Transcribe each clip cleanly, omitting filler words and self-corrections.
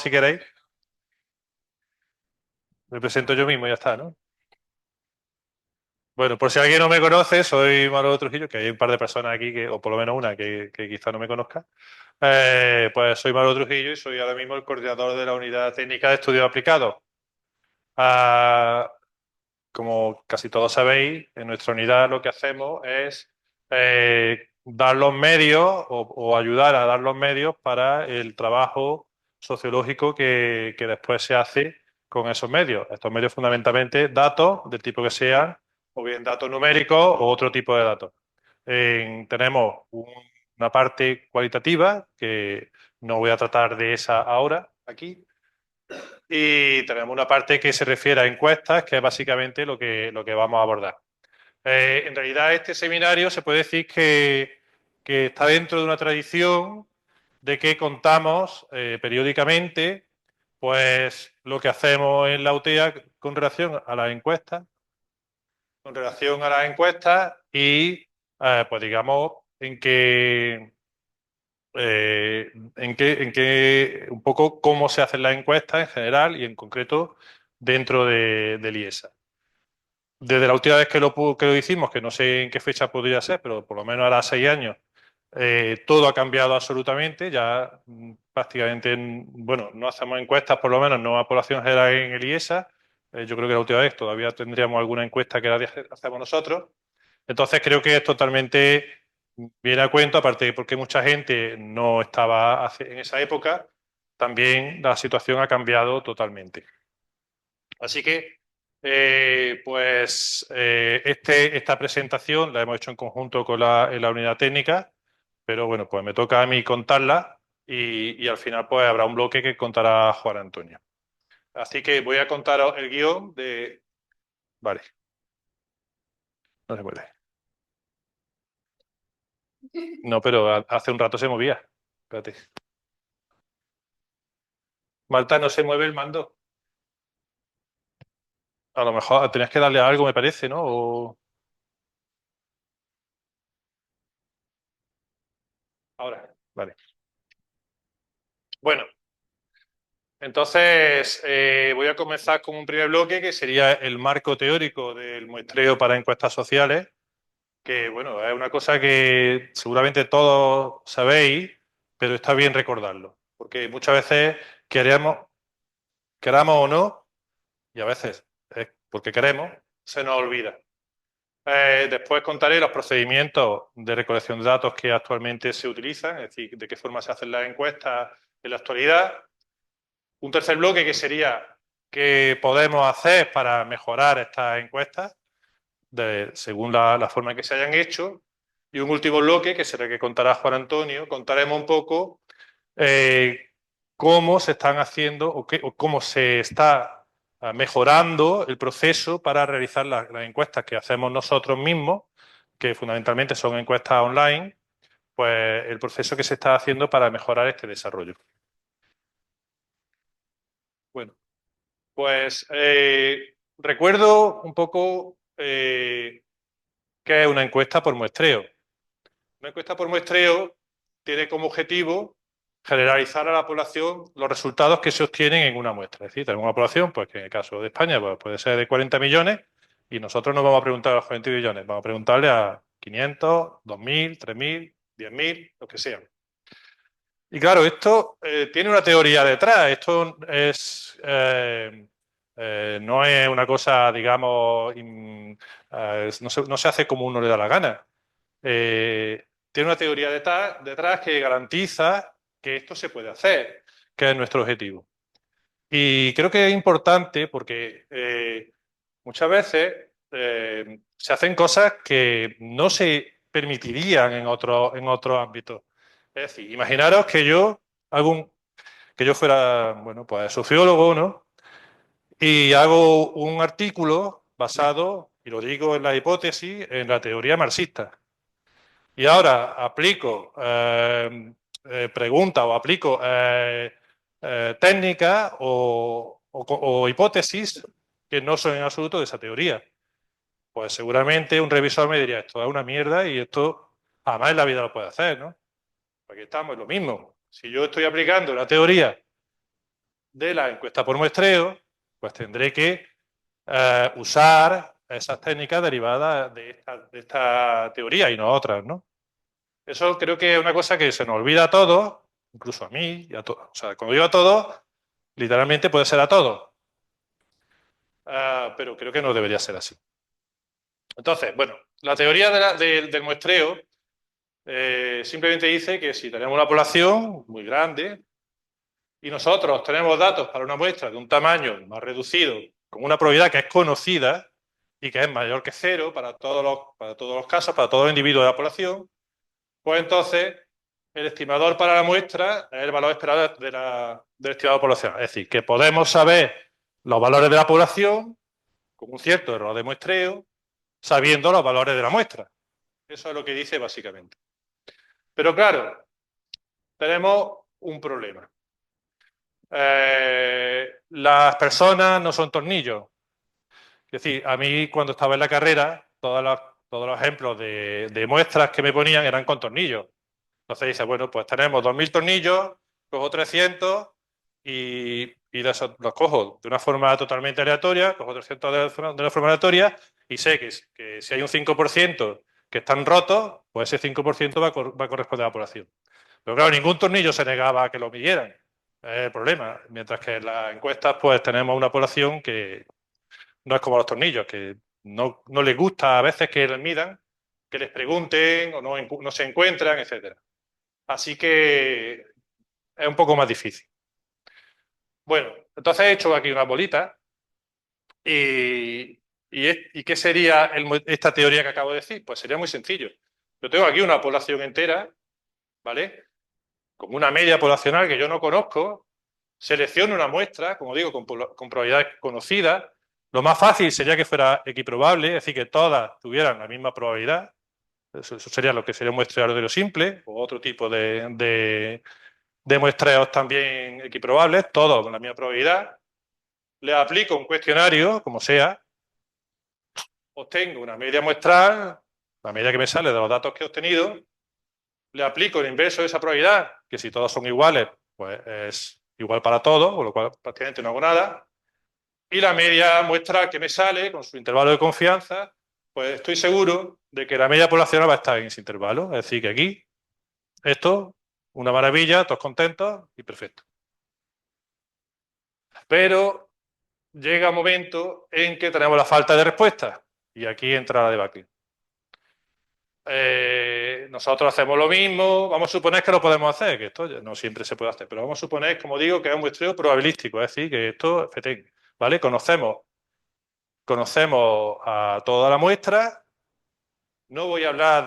si queréis. Me presento yo mismo y ya está, ¿no? Bueno, por si alguien no me conoce, soy Manuel Trujillo, que hay un par de personas aquí, o por lo menos una, que quizá no me conozca. Pues soy Manuel Trujillo y soy ahora mismo el coordinador de la Unidad Técnica de Estudios Aplicados. Ah, como casi todos sabéis, en nuestra unidad lo que hacemos es dar los medios o ayudar a dar los medios para el trabajo sociológico que después se hace con esos medios. Estos medios fundamentalmente datos del tipo que sean, o bien datos numéricos o otro tipo de datos. Tenemos una parte cualitativa que no voy a tratar de esa ahora aquí, y tenemos una parte que se refiere a encuestas, que es básicamente lo que vamos a abordar. En realidad, este seminario se puede decir que está dentro de una tradición de que contamos periódicamente pues lo que hacemos en la UTEA con relación a las encuestas y pues digamos un poco cómo se hacen las encuestas en general y en concreto dentro del IESA. Desde la última vez que lo hicimos, que no sé en qué fecha podría ser, pero por lo menos hará 6 años, todo ha cambiado absolutamente. Ya prácticamente, bueno, no hacemos encuestas, por lo menos no a población general en el IESA. Yo creo que la última vez todavía tendríamos alguna encuesta que la hacemos nosotros. Entonces creo que es totalmente viene a cuento, aparte de porque mucha gente no estaba en esa época, también la situación ha cambiado totalmente. Así que, esta presentación la hemos hecho en conjunto con en la unidad técnica, pero bueno, pues me toca a mí contarla y al final pues habrá un bloque que contará Juan Antonio. Así que voy a contaros el guión de... Vale, no se puede. No, pero hace un rato se movía. Espérate. Marta, no se mueve el mando. A lo mejor tenías que darle a algo, me parece, ¿no? Ahora, vale. Bueno, entonces voy a comenzar con un primer bloque que sería el marco teórico del muestreo para encuestas sociales, que bueno, es una cosa que seguramente todos sabéis, pero está bien recordarlo, porque muchas veces queramos o no, y a veces es porque queremos, se nos olvida. Después contaré los procedimientos de recolección de datos que actualmente se utilizan, es decir, de qué forma se hacen las encuestas en la actualidad. Un tercer bloque que sería qué podemos hacer para mejorar estas encuestas según la forma en que se hayan hecho. Y un último bloque que será el que contará Juan Antonio. Contaremos un poco eh, cómo se están haciendo o cómo se está mejorando el proceso para realizar las encuestas que hacemos nosotros mismos, que fundamentalmente son encuestas online, pues el proceso que se está haciendo para mejorar este desarrollo. Bueno, pues recuerdo un poco qué es una encuesta por muestreo. Una encuesta por muestreo tiene como objetivo generalizar a la población los resultados que se obtienen en una muestra. Es decir, tenemos una población, pues que en el caso de España pues, puede ser de 40 millones y nosotros no vamos a preguntar a los 40 millones, vamos a preguntarle a 500, 2.000, 3.000, 10.000, lo que sean. Y claro, esto tiene una teoría detrás. Esto no es una cosa, digamos, no se hace como uno le da la gana. Tiene una teoría detrás que garantiza que esto se puede hacer, que es nuestro objetivo. Y creo que es importante porque muchas veces se hacen cosas que no se permitirían en otros ámbitos. Es decir, imaginaros que que yo fuera, bueno, pues sociólogo, ¿no? Y hago un artículo basado, y lo digo en la hipótesis, en la teoría marxista. Y ahora aplico preguntas o aplico técnicas o hipótesis que no son en absoluto de esa teoría. Pues seguramente un revisor me diría, esto es una mierda y esto jamás en la vida lo puede hacer, ¿no? Aquí estamos, es lo mismo. Si yo estoy aplicando una teoría de la encuesta por muestreo, pues tendré que usar esas técnicas derivadas de esta teoría y no otras, ¿no? Eso creo que es una cosa que se nos olvida a todos, incluso a mí, y a todos. O sea, cuando digo a todos, literalmente puede ser a todos. Pero creo que no debería ser así. Entonces, bueno, la teoría del muestreo simplemente dice que si tenemos una población muy grande y nosotros tenemos datos para una muestra de un tamaño más reducido, con una probabilidad que es conocida y que es mayor que cero para todos los casos, para todos los individuos de la población, pues entonces el estimador para la muestra es el valor esperado del estimado poblacional. Es decir, que podemos saber los valores de la población con un cierto error de muestreo, sabiendo los valores de la muestra. Eso es lo que dice básicamente. Pero claro, tenemos un problema. Las personas no son tornillos. Es decir, a mí cuando estaba en la carrera, todos los ejemplos de muestras que me ponían eran con tornillos. Entonces dice, bueno, pues tenemos 2.000 tornillos, cojo 300 y de esos los cojo de una forma totalmente aleatoria, cojo 300 de una forma aleatoria y sé que si hay un 5% que están rotos, pues ese 5% va a corresponder a la población. Pero claro, ningún tornillo se negaba a que lo midieran. Es el problema. Mientras que en las encuestas, pues tenemos una población que no es como los tornillos, que no les gusta a veces que les midan, que les pregunten o no se encuentran, etcétera. Así que es un poco más difícil. Bueno, entonces he hecho aquí una bolita y ¿qué sería esta teoría que acabo de decir? Pues sería muy sencillo. Yo tengo aquí una población entera, ¿vale? Con una media poblacional que yo no conozco, selecciono una muestra, como digo, con probabilidades conocidas. Lo más fácil sería que fuera equiprobable, es decir, que todas tuvieran la misma probabilidad. Eso sería lo que sería un muestreo de lo simple o otro tipo de muestreos también equiprobables, todos con la misma probabilidad. Le aplico un cuestionario, como sea, obtengo una media muestral, la media que me sale de los datos que he obtenido, le aplico el inverso de esa probabilidad, que si todos son iguales, pues es igual para todos, con lo cual prácticamente no hago nada. Y la media muestral que me sale, con su intervalo de confianza, pues estoy seguro de que la media poblacional va a estar en ese intervalo. Es decir, que aquí, esto, una maravilla, todos contentos y perfecto. Pero llega un momento en que tenemos la falta de respuesta y aquí entra la debacle. Nosotros hacemos lo mismo, vamos a suponer que lo podemos hacer, que esto no siempre se puede hacer, pero vamos a suponer, como digo, que es un muestreo probabilístico, es decir, que esto es FETEN, ¿vale? Conocemos a toda la muestra, no voy a hablar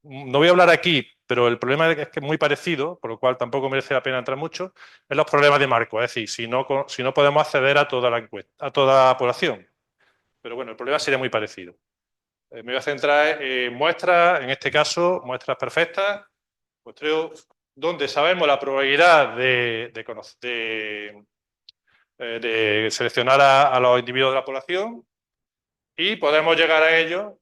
no voy a hablar aquí, pero el problema es que es muy parecido, por lo cual tampoco merece la pena entrar mucho, en los problemas de marco, es decir, si no podemos acceder a toda la encuesta, a toda la población. Pero bueno, el problema sería muy parecido. Me voy a centrar en muestras, en este caso, muestras perfectas, muestreo donde sabemos la probabilidad de seleccionar a los individuos de la población y podemos llegar a ellos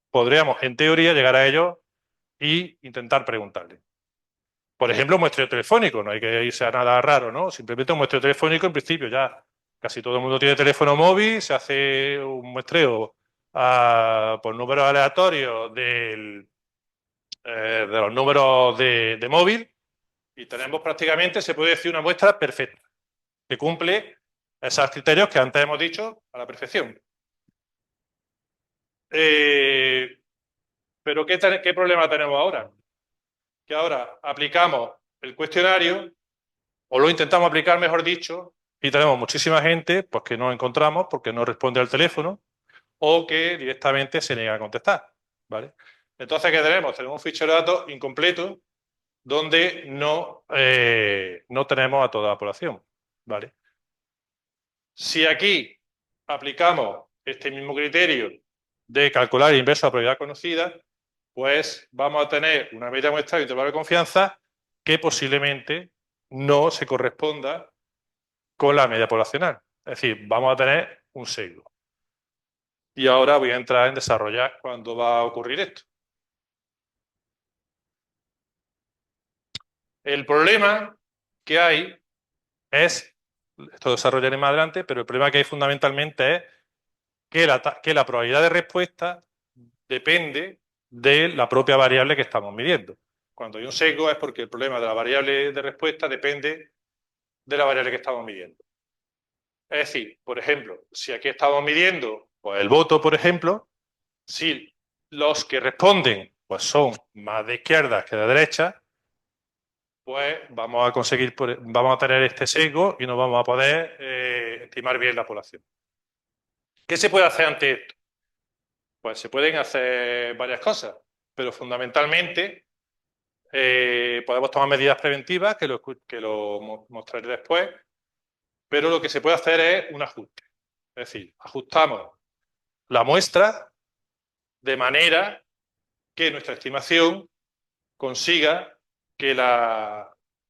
podríamos, en teoría, llegar a ellos e intentar preguntarles. Por ejemplo, un muestreo telefónico, no hay que irse a nada raro, ¿no? Simplemente un muestreo telefónico, en principio, ya casi todo el mundo tiene teléfono móvil, se hace un muestreo por números aleatorios de los números de móvil y tenemos prácticamente, se puede decir, una muestra perfecta, que cumple esos criterios que antes hemos dicho a la perfección. Pero ¿qué problema tenemos ahora? Que ahora aplicamos el cuestionario, o lo intentamos aplicar, mejor dicho, y tenemos muchísima gente pues, que no encontramos porque no responde al teléfono o que directamente se niega a contestar. ¿Vale? Entonces, ¿qué tenemos? Tenemos un fichero de datos incompleto donde no tenemos a toda la población. ¿Vale? Si aquí aplicamos este mismo criterio de calcular el inverso a probabilidad conocida, pues vamos a tener una media muestral de intervalo de confianza que posiblemente no se corresponda con la media poblacional. Es decir, vamos a tener un sesgo. Y ahora voy a entrar en desarrollar cuándo va a ocurrir esto. El problema que hay es, esto lo desarrollaré más adelante, pero el problema que hay fundamentalmente es que la probabilidad de respuesta depende de la propia variable que estamos midiendo. Cuando hay un sesgo es porque el problema de la variable de respuesta depende de la variable que estamos midiendo. Es decir, por ejemplo, si aquí estamos midiendo pues, el voto, por ejemplo, si los que responden pues, son más de izquierda que de derecha, pues vamos a conseguir, vamos a tener este sesgo y no vamos a poder estimar bien la población. ¿Qué se puede hacer ante esto? Pues se pueden hacer varias cosas, pero fundamentalmente podemos tomar medidas preventivas, que lo mostraré después, pero lo que se puede hacer es un ajuste. Es decir, ajustamos la muestra de manera que nuestra estimación consiga que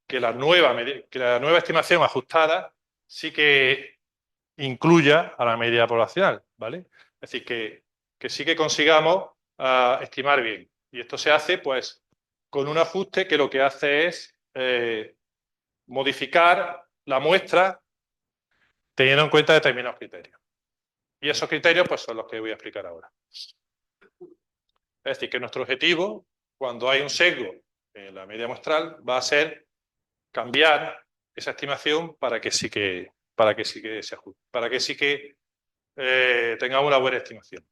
que la nueva estimación ajustada sí que incluya a la media poblacional, ¿vale? Es decir, que sí que consigamos estimar bien. Y esto se hace, pues, con un ajuste que lo que hace es modificar la muestra teniendo en cuenta determinados criterios. Y esos criterios, pues, son los que voy a explicar ahora. Es decir, que nuestro objetivo, cuando hay un sesgo en la media muestral, va a ser cambiar esa estimación para que sí que se ajuste, para que sí que tengamos una buena estimación.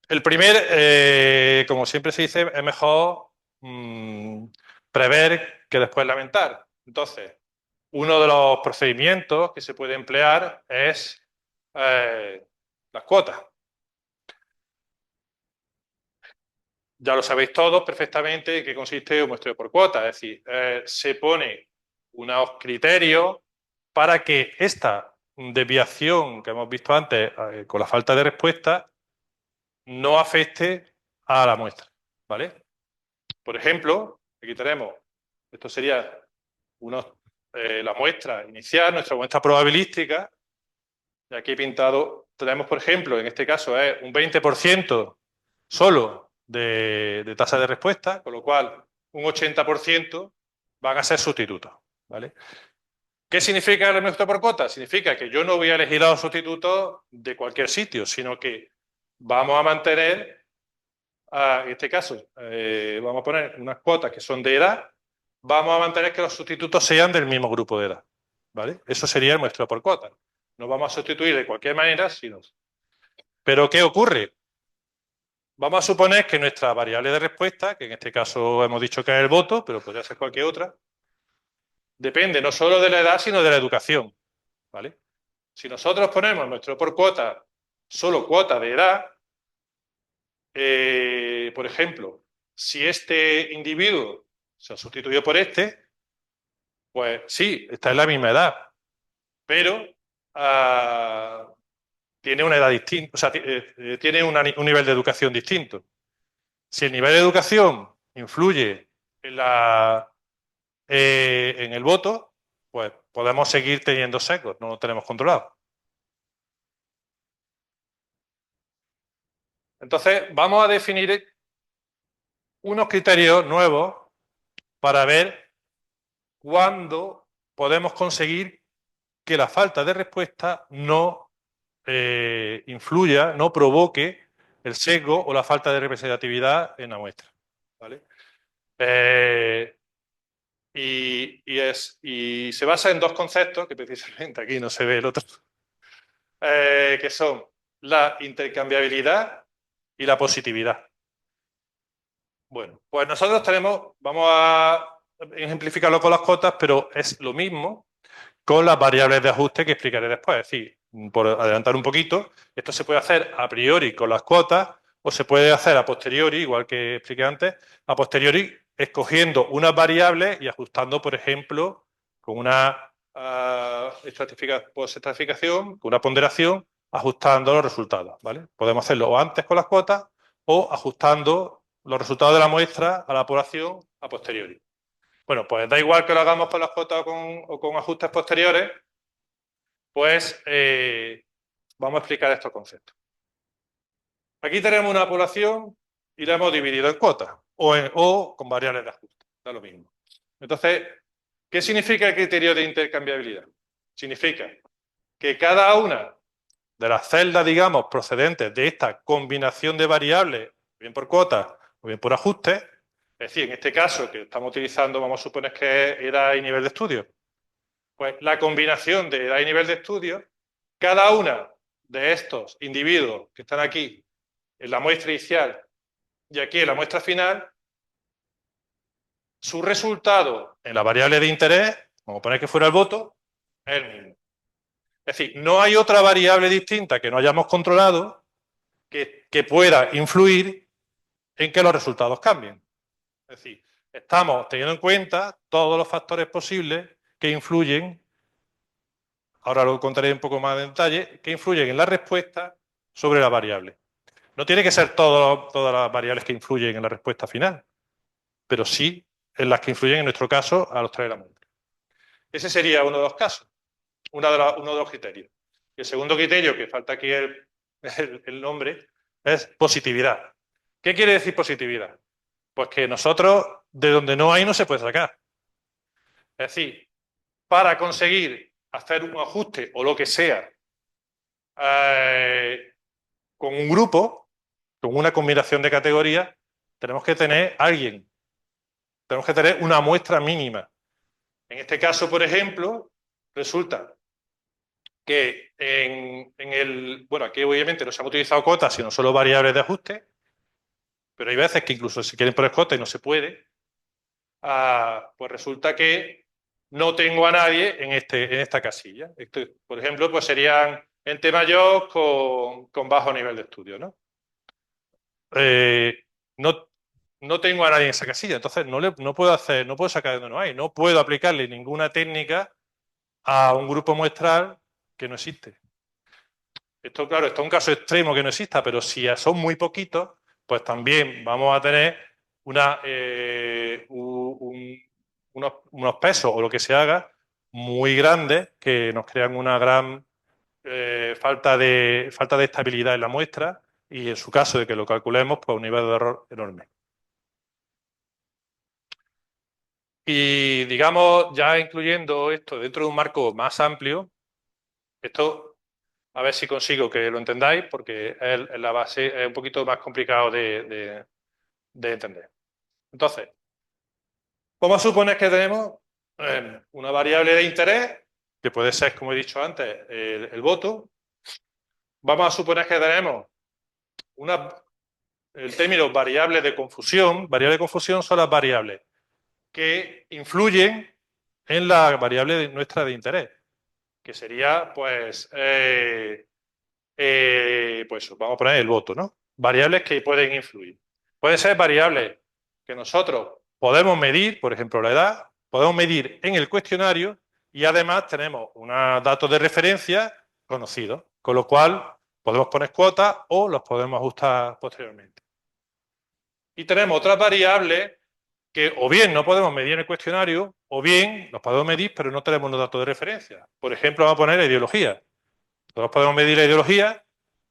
El primer, como siempre se dice, es mejor prever que después lamentar. Entonces, uno de los procedimientos que se puede emplear es las cuotas. Ya lo sabéis todos perfectamente en qué consiste un muestreo por cuota. Es decir, se pone unos criterios para que esta desviación que hemos visto antes con la falta de respuesta no afecte a la muestra, ¿vale? Por ejemplo, aquí tenemos, esto sería la muestra inicial, nuestra muestra probabilística, y aquí he pintado, tenemos, por ejemplo, en este caso es un 20% solo de tasa de respuesta, con lo cual un 80% van a ser sustitutos, ¿vale? ¿Qué significa el muestra por cuota? Significa que yo no voy a elegir a los sustitutos de cualquier sitio, sino que vamos a mantener, en este caso, vamos a poner unas cuotas que son de edad, vamos a mantener que los sustitutos sean del mismo grupo de edad, ¿vale? Eso sería el muestreo por cuota. No vamos a sustituir de cualquier manera, sino... ¿Pero qué ocurre? Vamos a suponer que nuestra variable de respuesta, que en este caso hemos dicho que es el voto, pero podría ser cualquier otra, depende no solo de la edad, sino de la educación, ¿vale? Si nosotros ponemos nuestro por cuota solo cuota de edad, por ejemplo, si este individuo se ha sustituido por este, pues sí, está en la misma edad, pero tiene una edad distinta, o sea, tiene un nivel de educación distinto. Si el nivel de educación influye en el voto, pues podemos seguir teniendo sesgos, no lo tenemos controlado. Entonces, vamos a definir unos criterios nuevos para ver cuándo podemos conseguir que la falta de respuesta no influya, no provoque el sesgo o la falta de representatividad en la muestra, ¿vale? Y se basa en dos conceptos, que precisamente aquí no se ve el otro, que son la intercambiabilidad y la positividad. Bueno, pues nosotros vamos a ejemplificarlo con las cotas, pero es lo mismo con las variables de ajuste que explicaré después. Es decir, por adelantar un poquito, esto se puede hacer a priori con las cuotas o se puede hacer a posteriori, igual que expliqué antes, a posteriori escogiendo unas variables y ajustando, por ejemplo, con una postestratificación, con una ponderación, ajustando los resultados, ¿vale? Podemos hacerlo o antes con las cuotas o ajustando los resultados de la muestra a la población a posteriori. Bueno, pues da igual que lo hagamos con las cuotas o con ajustes posteriores, pues vamos a explicar estos conceptos. Aquí tenemos una población y la hemos dividido en cuotas o con variables de ajuste, da lo mismo. Entonces, ¿Qué significa el criterio de intercambiabilidad? Significa que cada una de las celdas, digamos, procedentes de esta combinación de variables, bien por cuotas o bien por ajustes, es decir, en este caso que estamos utilizando, vamos a suponer que es edad y nivel de estudio, pues la combinación de edad y nivel de estudio, cada una de estos individuos que están aquí en la muestra inicial y aquí en la muestra final, su resultado en la variable de interés, vamos a poner que fuera el voto, es el mismo. Es decir, no hay otra variable distinta que no hayamos controlado que pueda influir en que los resultados cambien. Es decir, estamos teniendo en cuenta todos los factores posibles que influyen, ahora lo contaré un poco más de detalle, que influyen en la respuesta sobre la variable. No tiene que ser todas las variables que influyen en la respuesta final, pero sí en las que influyen, en nuestro caso, a los tres de la muestra. Ese sería uno de los casos, uno de los criterios. Y el segundo criterio, que falta aquí el nombre, es positividad. ¿Qué quiere decir positividad? Pues que nosotros, de donde no hay, no se puede sacar. Es decir, para conseguir hacer un ajuste o lo que sea eh, con un grupo, con una combinación de categorías, tenemos que tener alguien, tenemos que tener una muestra mínima. En este caso, por ejemplo, resulta que bueno, aquí obviamente no se han utilizado cotas, sino solo variables de ajuste, pero hay veces que incluso se quieren poner cotas y no se puede, pues resulta que no tengo a nadie en esta casilla. Esto, por ejemplo, pues serían ente mayor con bajo nivel de estudio, ¿no? No, no tengo a nadie en esa casilla, entonces no puedo hacer, no puedo sacar de donde no hay, no puedo aplicarle ninguna técnica a un grupo muestral que no existe. Esto, claro, esto es un caso extremo que no exista, pero si son muy poquitos, pues también vamos a tener unos pesos o lo que se haga muy grandes que nos crean una gran falta de estabilidad en la muestra y en su caso de que lo calculemos, pues un nivel de error enorme. Y digamos, ya incluyendo esto dentro de un marco más amplio, esto a ver si consigo que lo entendáis, porque es la base es un poquito más complicado de entender. Entonces, vamos a suponer que tenemos una variable de interés, que puede ser, como he dicho antes, el voto. Vamos a suponer que tenemos el término variable de confusión. Variable de confusión son las variables que influyen en la variable nuestra de interés, que sería, pues vamos a poner el voto, ¿no? Variables que pueden influir. Pueden ser variables que nosotros podemos medir, por ejemplo, la edad, podemos medir en el cuestionario y además tenemos unos datos de referencia conocidos, con lo cual podemos poner cuotas o los podemos ajustar posteriormente. Y tenemos otras variables que o bien no podemos medir en el cuestionario o bien los podemos medir pero no tenemos unos datos de referencia. Por ejemplo, vamos a poner la ideología. Todos podemos medir la ideología,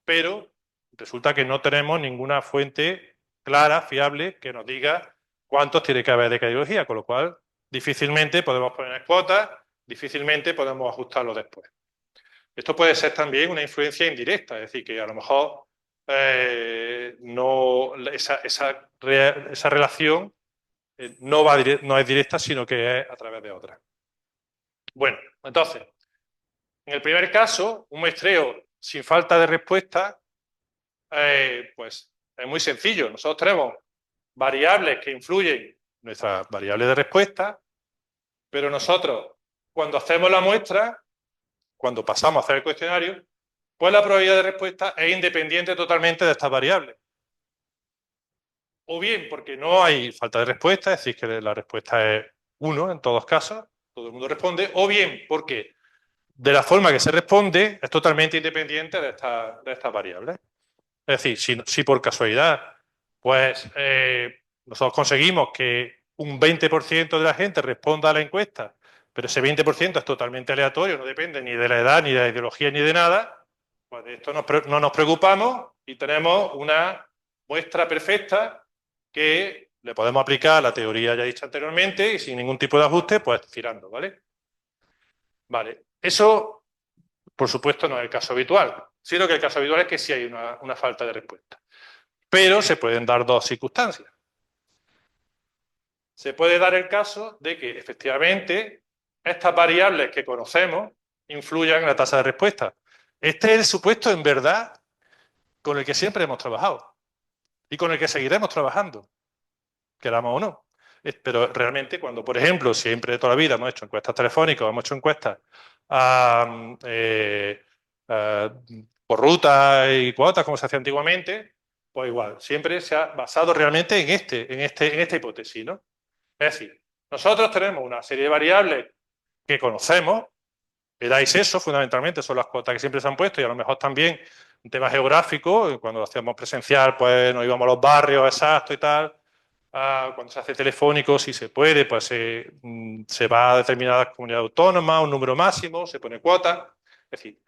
pero resulta que no tenemos ninguna fuente clara, fiable, que nos diga cuántos tiene que haber de cada ideología, con lo cual difícilmente podemos poner cuotas, difícilmente podemos ajustarlo después. Esto puede ser también una influencia indirecta, es decir, que a lo mejor esa relación no es directa, sino que es a través de otra. Bueno, entonces, en el primer caso, un muestreo sin falta de respuesta, pues es muy sencillo. Nosotros tenemos variables que influyen en nuestra variable de respuesta, pero nosotros, cuando hacemos la muestra, cuando pasamos a hacer el cuestionario, pues la probabilidad de respuesta es independiente totalmente de estas variables. O bien porque no hay falta de respuesta, es decir, que la respuesta es 1 en todos casos, todo el mundo responde, o bien porque de la forma que se responde es totalmente independiente de estas variables. Es decir, si por casualidad, pues nosotros conseguimos que un 20% de la gente responda a la encuesta, pero ese 20% es totalmente aleatorio, no depende ni de la edad, ni de la ideología, ni de nada, pues de esto no nos preocupamos y tenemos una muestra perfecta que le podemos aplicar la teoría ya dicha anteriormente y sin ningún tipo de ajuste, pues tirando, ¿vale? Vale, eso, por supuesto, no es el caso habitual, sino que el caso habitual es que sí hay una falta de respuesta. Pero se pueden dar dos circunstancias. Se puede dar el caso de que efectivamente estas variables que conocemos influyan en la tasa de respuesta. Este es el supuesto en verdad con el que siempre hemos trabajado y con el que seguiremos trabajando, queramos o no. Pero realmente cuando, por ejemplo, siempre de toda la vida hemos hecho encuestas telefónicas, hemos hecho encuestas eh, eh, por ruta y cuotas, como se hacía antiguamente, pues igual, siempre se ha basado realmente en esta hipótesis, ¿no? Es decir, nosotros tenemos una serie de variables que conocemos, edad y sexo, fundamentalmente, son las cuotas que siempre se han puesto, y a lo mejor también un tema geográfico, cuando lo hacemos presencial, pues nos íbamos a los barrios exactos y tal. Cuando se hace telefónico, si se puede, pues se va a determinadas comunidades autónomas, un número máximo, se pone cuota. Es decir,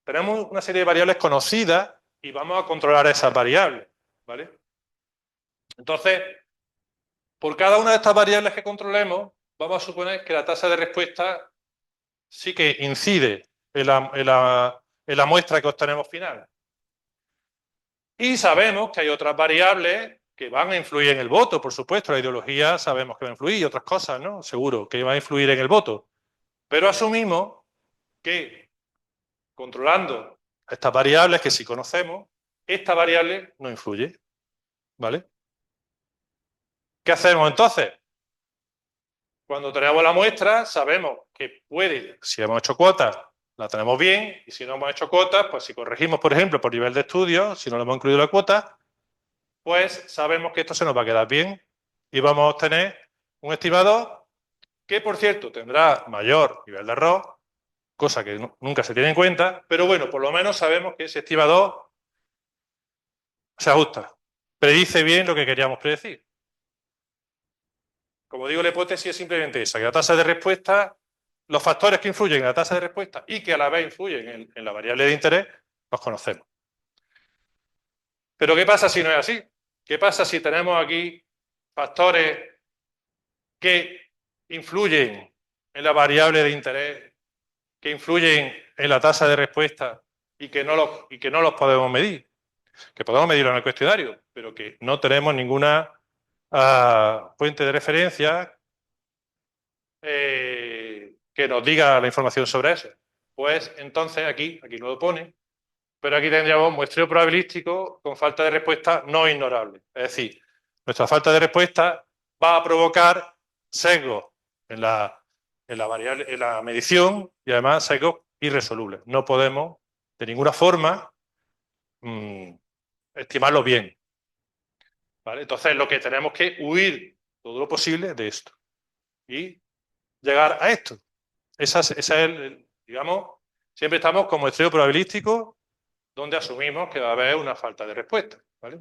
tenemos una serie de variables conocidas y vamos a controlar esas variables, ¿vale? Entonces, por cada una de estas variables que controlemos, vamos a suponer que la tasa de respuesta sí que incide en la muestra que obtenemos final. Y sabemos que hay otras variables que van a influir en el voto, por supuesto. La ideología sabemos que va a influir y otras cosas, ¿no? Seguro que va a influir en el voto. Pero asumimos que controlando estas variables que sí conocemos, esta variable no influye, ¿vale? ¿Qué hacemos entonces? Cuando tenemos la muestra, sabemos que puede, si hemos hecho cuotas, la tenemos bien, y si no hemos hecho cuotas, pues si corregimos, por ejemplo, por nivel de estudio, si no le hemos incluido la cuota, pues sabemos que esto se nos va a quedar bien y vamos a obtener un estimador que, por cierto, tendrá mayor nivel de error, cosa que nunca se tiene en cuenta, pero bueno, por lo menos sabemos que ese estimador se ajusta, predice bien lo que queríamos predecir. Como digo, la hipótesis es simplemente esa, que la tasa de respuesta, los factores que influyen en la tasa de respuesta y que a la vez influyen en la variable de interés, los conocemos. Pero ¿qué pasa si no es así? ¿Qué pasa si tenemos aquí factores que influyen en la variable de interés, que influyen en la tasa de respuesta y que no los podemos medir? Que podemos medirlo en el cuestionario, pero que no tenemos ninguna fuente de referencia que nos diga la información sobre eso. Pues entonces aquí no lo pone, pero aquí tendríamos muestreo probabilístico con falta de respuesta no ignorable. Es decir, nuestra falta de respuesta va a provocar sesgos en la variable, en la medición, y además sesgos irresolubles. No podemos de ninguna forma estimarlo bien, ¿vale? Entonces lo que tenemos que huir todo lo posible de esto y llegar a esto. Esa es digamos, siempre estamos con muestreo probabilístico donde asumimos que va a haber una falta de respuesta, ¿vale?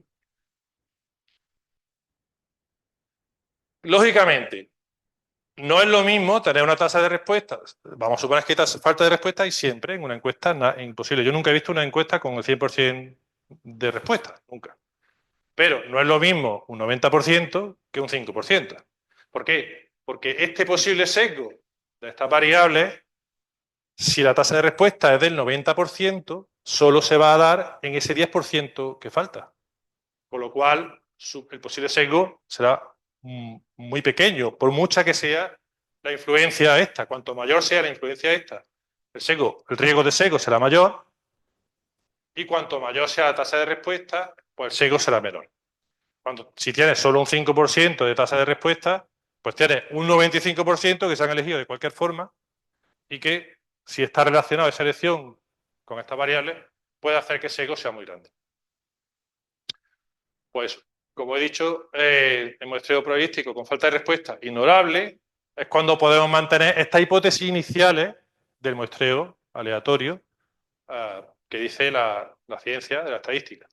Lógicamente, no es lo mismo tener una tasa de respuesta. Vamos a suponer que falta de respuesta hay siempre en una encuesta, imposible. Yo nunca he visto una encuesta con el 100% de respuesta, nunca. Pero no es lo mismo un 90% que un 5%. ¿Por qué? Porque este posible sesgo de estas variables, si la tasa de respuesta es del 90%, solo se va a dar en ese 10% que falta. Con lo cual, el posible sesgo será muy pequeño, por mucha que sea la influencia esta. Cuanto mayor sea la influencia esta, el riesgo de sesgo será mayor, y cuanto mayor sea la tasa de respuesta, pues el sesgo será menor. Si tienes solo un 5% de tasa de respuesta, pues tienes un 95% que se han elegido de cualquier forma y que, si está relacionado esa elección con estas variables, puede hacer que el sesgo sea muy grande. Pues, como he dicho, el muestreo probabilístico con falta de respuesta ignorable es cuando podemos mantener estas hipótesis iniciales del muestreo aleatorio que dice la ciencia de la estadística.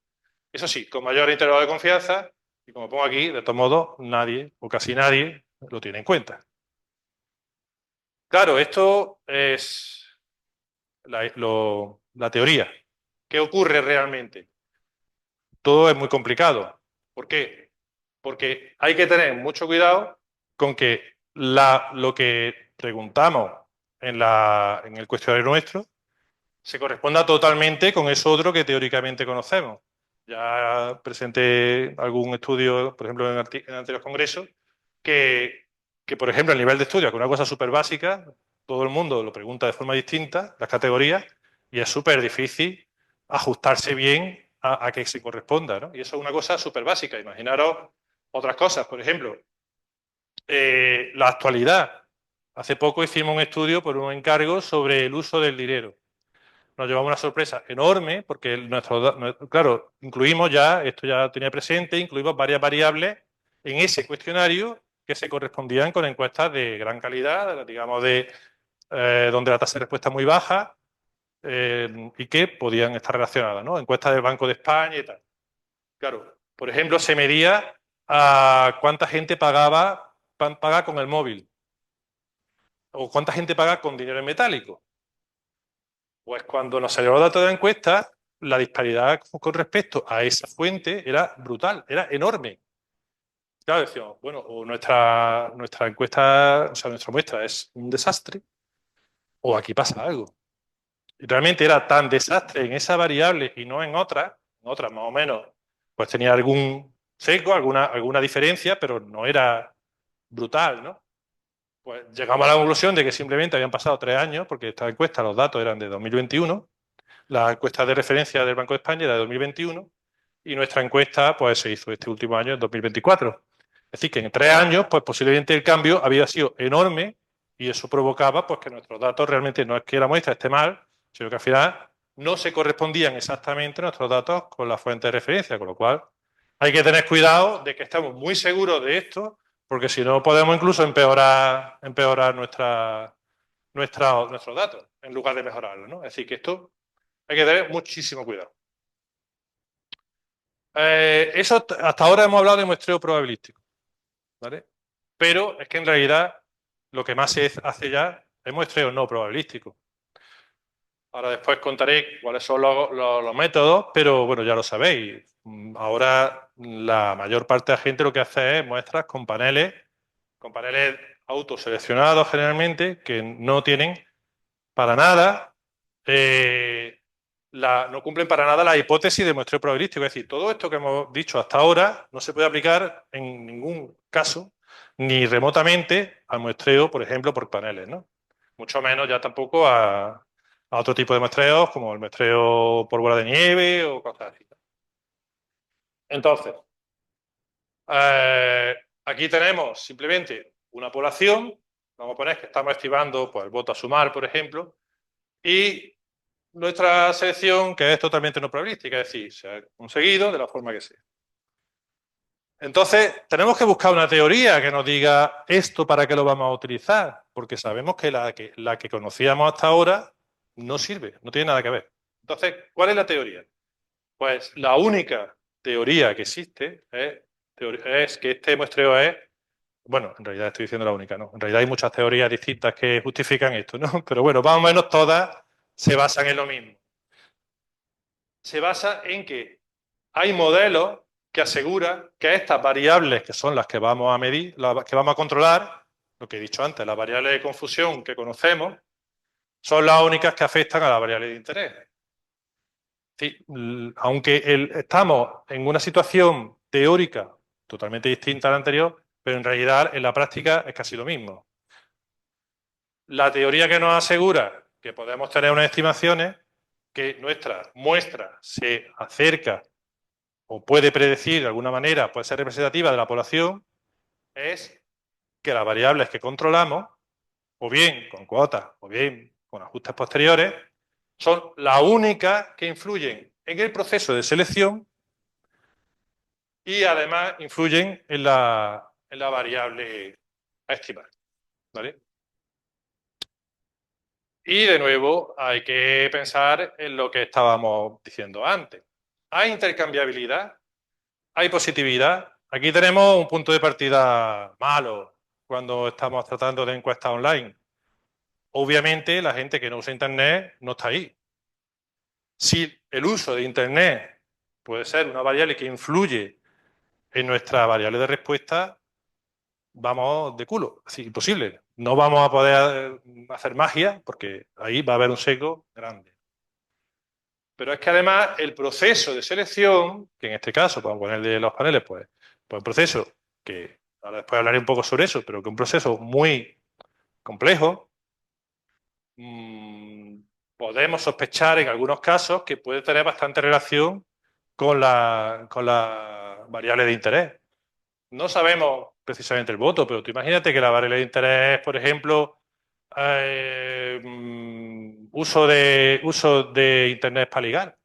Eso sí, con mayor intervalo de confianza, y como pongo aquí, de todos modos, nadie o casi nadie lo tiene en cuenta. Claro, esto es la teoría. ¿Qué ocurre realmente? Todo es muy complicado. ¿Por qué? Porque hay que tener mucho cuidado con que lo que preguntamos en el cuestionario nuestro se corresponda totalmente con eso otro que teóricamente conocemos. Ya presenté algún estudio, por ejemplo, en anteriores congresos, que, por ejemplo, el nivel de estudio, que es una cosa súper básica, todo el mundo lo pregunta de forma distinta, las categorías, y es súper difícil ajustarse bien a que se corresponda, ¿no? Y eso es una cosa súper básica. Imaginaros otras cosas, por ejemplo, la actualidad. Hace poco hicimos un estudio por un encargo sobre el uso del dinero. Nos llevamos una sorpresa enorme porque claro, incluimos ya, esto ya tenía presente, incluimos varias variables en ese cuestionario que se correspondían con encuestas de gran calidad, digamos, donde la tasa de respuesta es muy baja y que podían estar relacionadas, ¿no? Encuestas del Banco de España y tal. Claro, por ejemplo, se medía a cuánta gente paga con el móvil o cuánta gente paga con dinero en metálico. Pues cuando nos salió los datos de la encuesta, la disparidad con respecto a esa fuente era brutal, era enorme. Claro, decíamos, bueno, o nuestra encuesta, o sea, nuestra muestra es un desastre, o aquí pasa algo. Y realmente era tan desastre en esa variable y no en otras más o menos, pues tenía algún sesgo, alguna diferencia, pero no era brutal, ¿no? Pues llegamos a la conclusión de que simplemente habían pasado 3 años, porque esta encuesta, los datos eran de 2021. La encuesta de referencia del Banco de España era de 2021 y nuestra encuesta pues, se hizo este último año, en 2024. Es decir, que en 3 años, pues posiblemente el cambio había sido enorme y eso provocaba pues, que nuestros datos realmente no es que la muestra esté mal, sino que al final no se correspondían exactamente nuestros datos con la fuente de referencia, con lo cual hay que tener cuidado de que estemos muy seguros de esto, porque si no podemos incluso empeorar nuestros datos en lugar de mejorarlos, ¿no? Es decir, que esto hay que tener muchísimo cuidado. Hasta ahora hemos hablado de muestreo probabilístico, ¿vale? Pero es que en realidad lo que más se hace ya es muestreo no probabilístico. Ahora después contaré cuáles son los métodos, pero bueno, ya lo sabéis. Ahora la mayor parte de la gente lo que hace es muestras con paneles autoseleccionados generalmente, que no tienen para nada eh, no cumplen para nada la hipótesis de muestreo probabilístico. Es decir, todo esto que hemos dicho hasta ahora no se puede aplicar en ningún caso, ni remotamente al muestreo, por ejemplo, por paneles, ¿no? Mucho menos ya tampoco a otro tipo de muestreos, como el muestreo por bola de nieve o cosas así. Entonces, aquí tenemos simplemente una población. Vamos a poner que estamos estimando pues, el voto a sumar, por ejemplo, y nuestra selección, que es totalmente no probabilística, es decir, se ha conseguido de la forma que sea. Entonces, tenemos que buscar una teoría que nos diga esto para qué lo vamos a utilizar, porque sabemos que la que conocíamos hasta ahora no sirve, no tiene nada que ver. Entonces, ¿cuál es la teoría? Pues la única teoría que existe es que este muestreo es, bueno, en realidad estoy diciendo la única, ¿no? En realidad hay muchas teorías distintas que justifican esto, ¿no? Pero bueno, más o menos todas se basan en lo mismo. Se basa en que hay modelos que aseguran que estas variables, que son las que vamos a medir, las que vamos a controlar, lo que he dicho antes, las variables de confusión que conocemos, son las únicas que afectan a la variable de interés. Sí, aunque estamos en una situación teórica totalmente distinta a la anterior, pero en realidad en la práctica es casi lo mismo. La teoría que nos asegura que podemos tener unas estimaciones, que nuestra muestra se acerca o puede predecir de alguna manera, puede ser representativa de la población, es que las variables que controlamos, o bien con cuotas, o bien con ajustes posteriores, son las únicas que influyen en el proceso de selección y además influyen en la variable a estimar. ¿Vale? Y de nuevo hay que pensar en lo que estábamos diciendo antes. ¿Hay intercambiabilidad? ¿Hay positividad? Aquí tenemos un punto de partida malo cuando estamos tratando de encuestas online. Obviamente la gente que no usa Internet no está ahí. Si el uso de Internet puede ser una variable que influye en nuestra variable de respuesta vamos de culo. Es decir, imposible. No vamos a poder hacer magia porque ahí va a haber un sesgo grande. Pero es que además el proceso de selección, que en este caso, vamos a poner de los paneles, pues un proceso que ahora después hablaré un poco sobre eso, pero que un proceso muy complejo, mmm, podemos sospechar en algunos casos que puede tener bastante relación con la variable de interés. No sabemos precisamente el voto, pero tú imagínate que la variable de interés, por ejemplo, uso de Internet para ligar.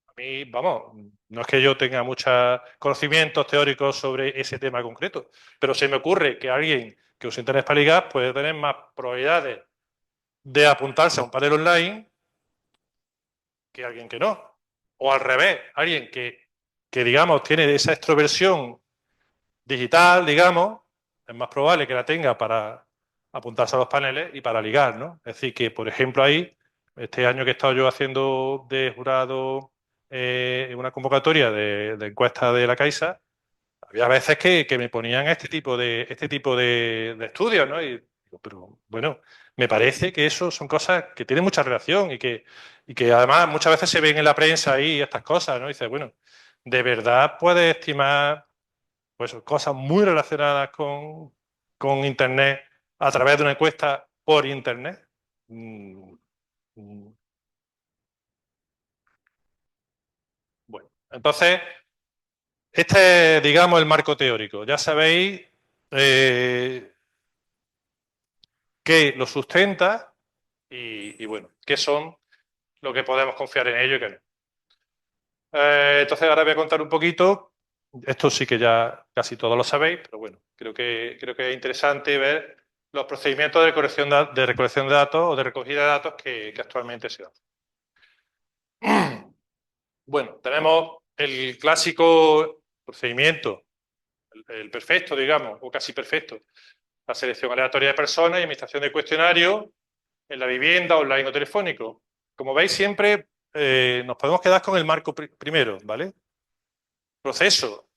A mí, vamos, no es que yo tenga muchos conocimientos teóricos sobre ese tema concreto, pero se me ocurre que alguien que use Internet para ligar puede tener más probabilidades de apuntarse a un panel online que alguien que no. O al revés, alguien que digamos, tiene esa extroversión digital, digamos, es más probable que la tenga para apuntarse a los paneles y para ligar, ¿no? Es decir, que, por ejemplo, ahí, este año que he estado yo haciendo de jurado en una convocatoria de encuesta de la Caixa, había veces que me ponían este tipo de estudios, ¿no? Y digo, pero bueno, me parece que eso son cosas que tienen mucha relación y que además muchas veces se ven en la prensa ahí estas cosas, ¿no? Y dices, bueno, ¿de verdad puedes estimar pues cosas muy relacionadas con Internet a través de una encuesta por Internet? Mm, mm, Bueno, entonces, este es, digamos, el marco teórico. Ya sabéis eh, qué lo sustenta y, bueno, qué son lo que podemos confiar en ello y qué no. Entonces, ahora voy a contar un poquito. Esto sí que ya casi todos lo sabéis, pero bueno, creo que es interesante ver los procedimientos de recolección de datos o de recogida de datos que actualmente se dan. Bueno, tenemos el clásico procedimiento, el perfecto, digamos, o casi perfecto. La selección aleatoria de personas y administración de cuestionarios en la vivienda, online o telefónico. Como veis, siempre nos podemos quedar con el marco primero, ¿vale? Proceso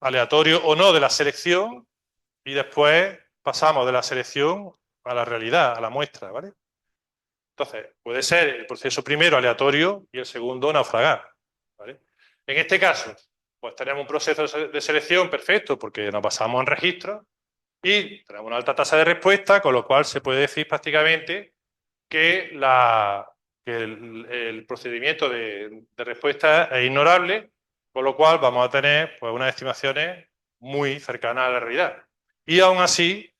aleatorio o no de la selección y después pasamos de la selección a la realidad, a la muestra, ¿vale? Entonces, puede ser el proceso primero aleatorio y el segundo naufragar, ¿vale? En este caso, pues tenemos un proceso de selección perfecto porque nos basamos en registros y tenemos una alta tasa de respuesta, con lo cual se puede decir prácticamente que, el procedimiento de respuesta es ignorable, con lo cual vamos a tener pues, unas estimaciones muy cercanas a la realidad. Y aún así,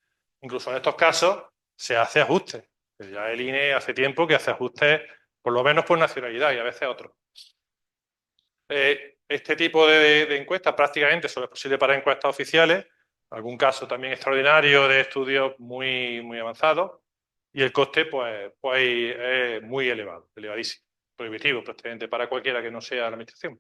incluso en estos casos, se hace ajustes. Ya el INE hace tiempo que hace ajustes, por lo menos por nacionalidad y a veces otros. Este tipo de encuestas prácticamente solo es posible para encuestas oficiales, algún caso también extraordinario de estudios muy, muy avanzados, y el coste pues es muy elevado, elevadísimo, prohibitivo prácticamente para cualquiera que no sea la administración.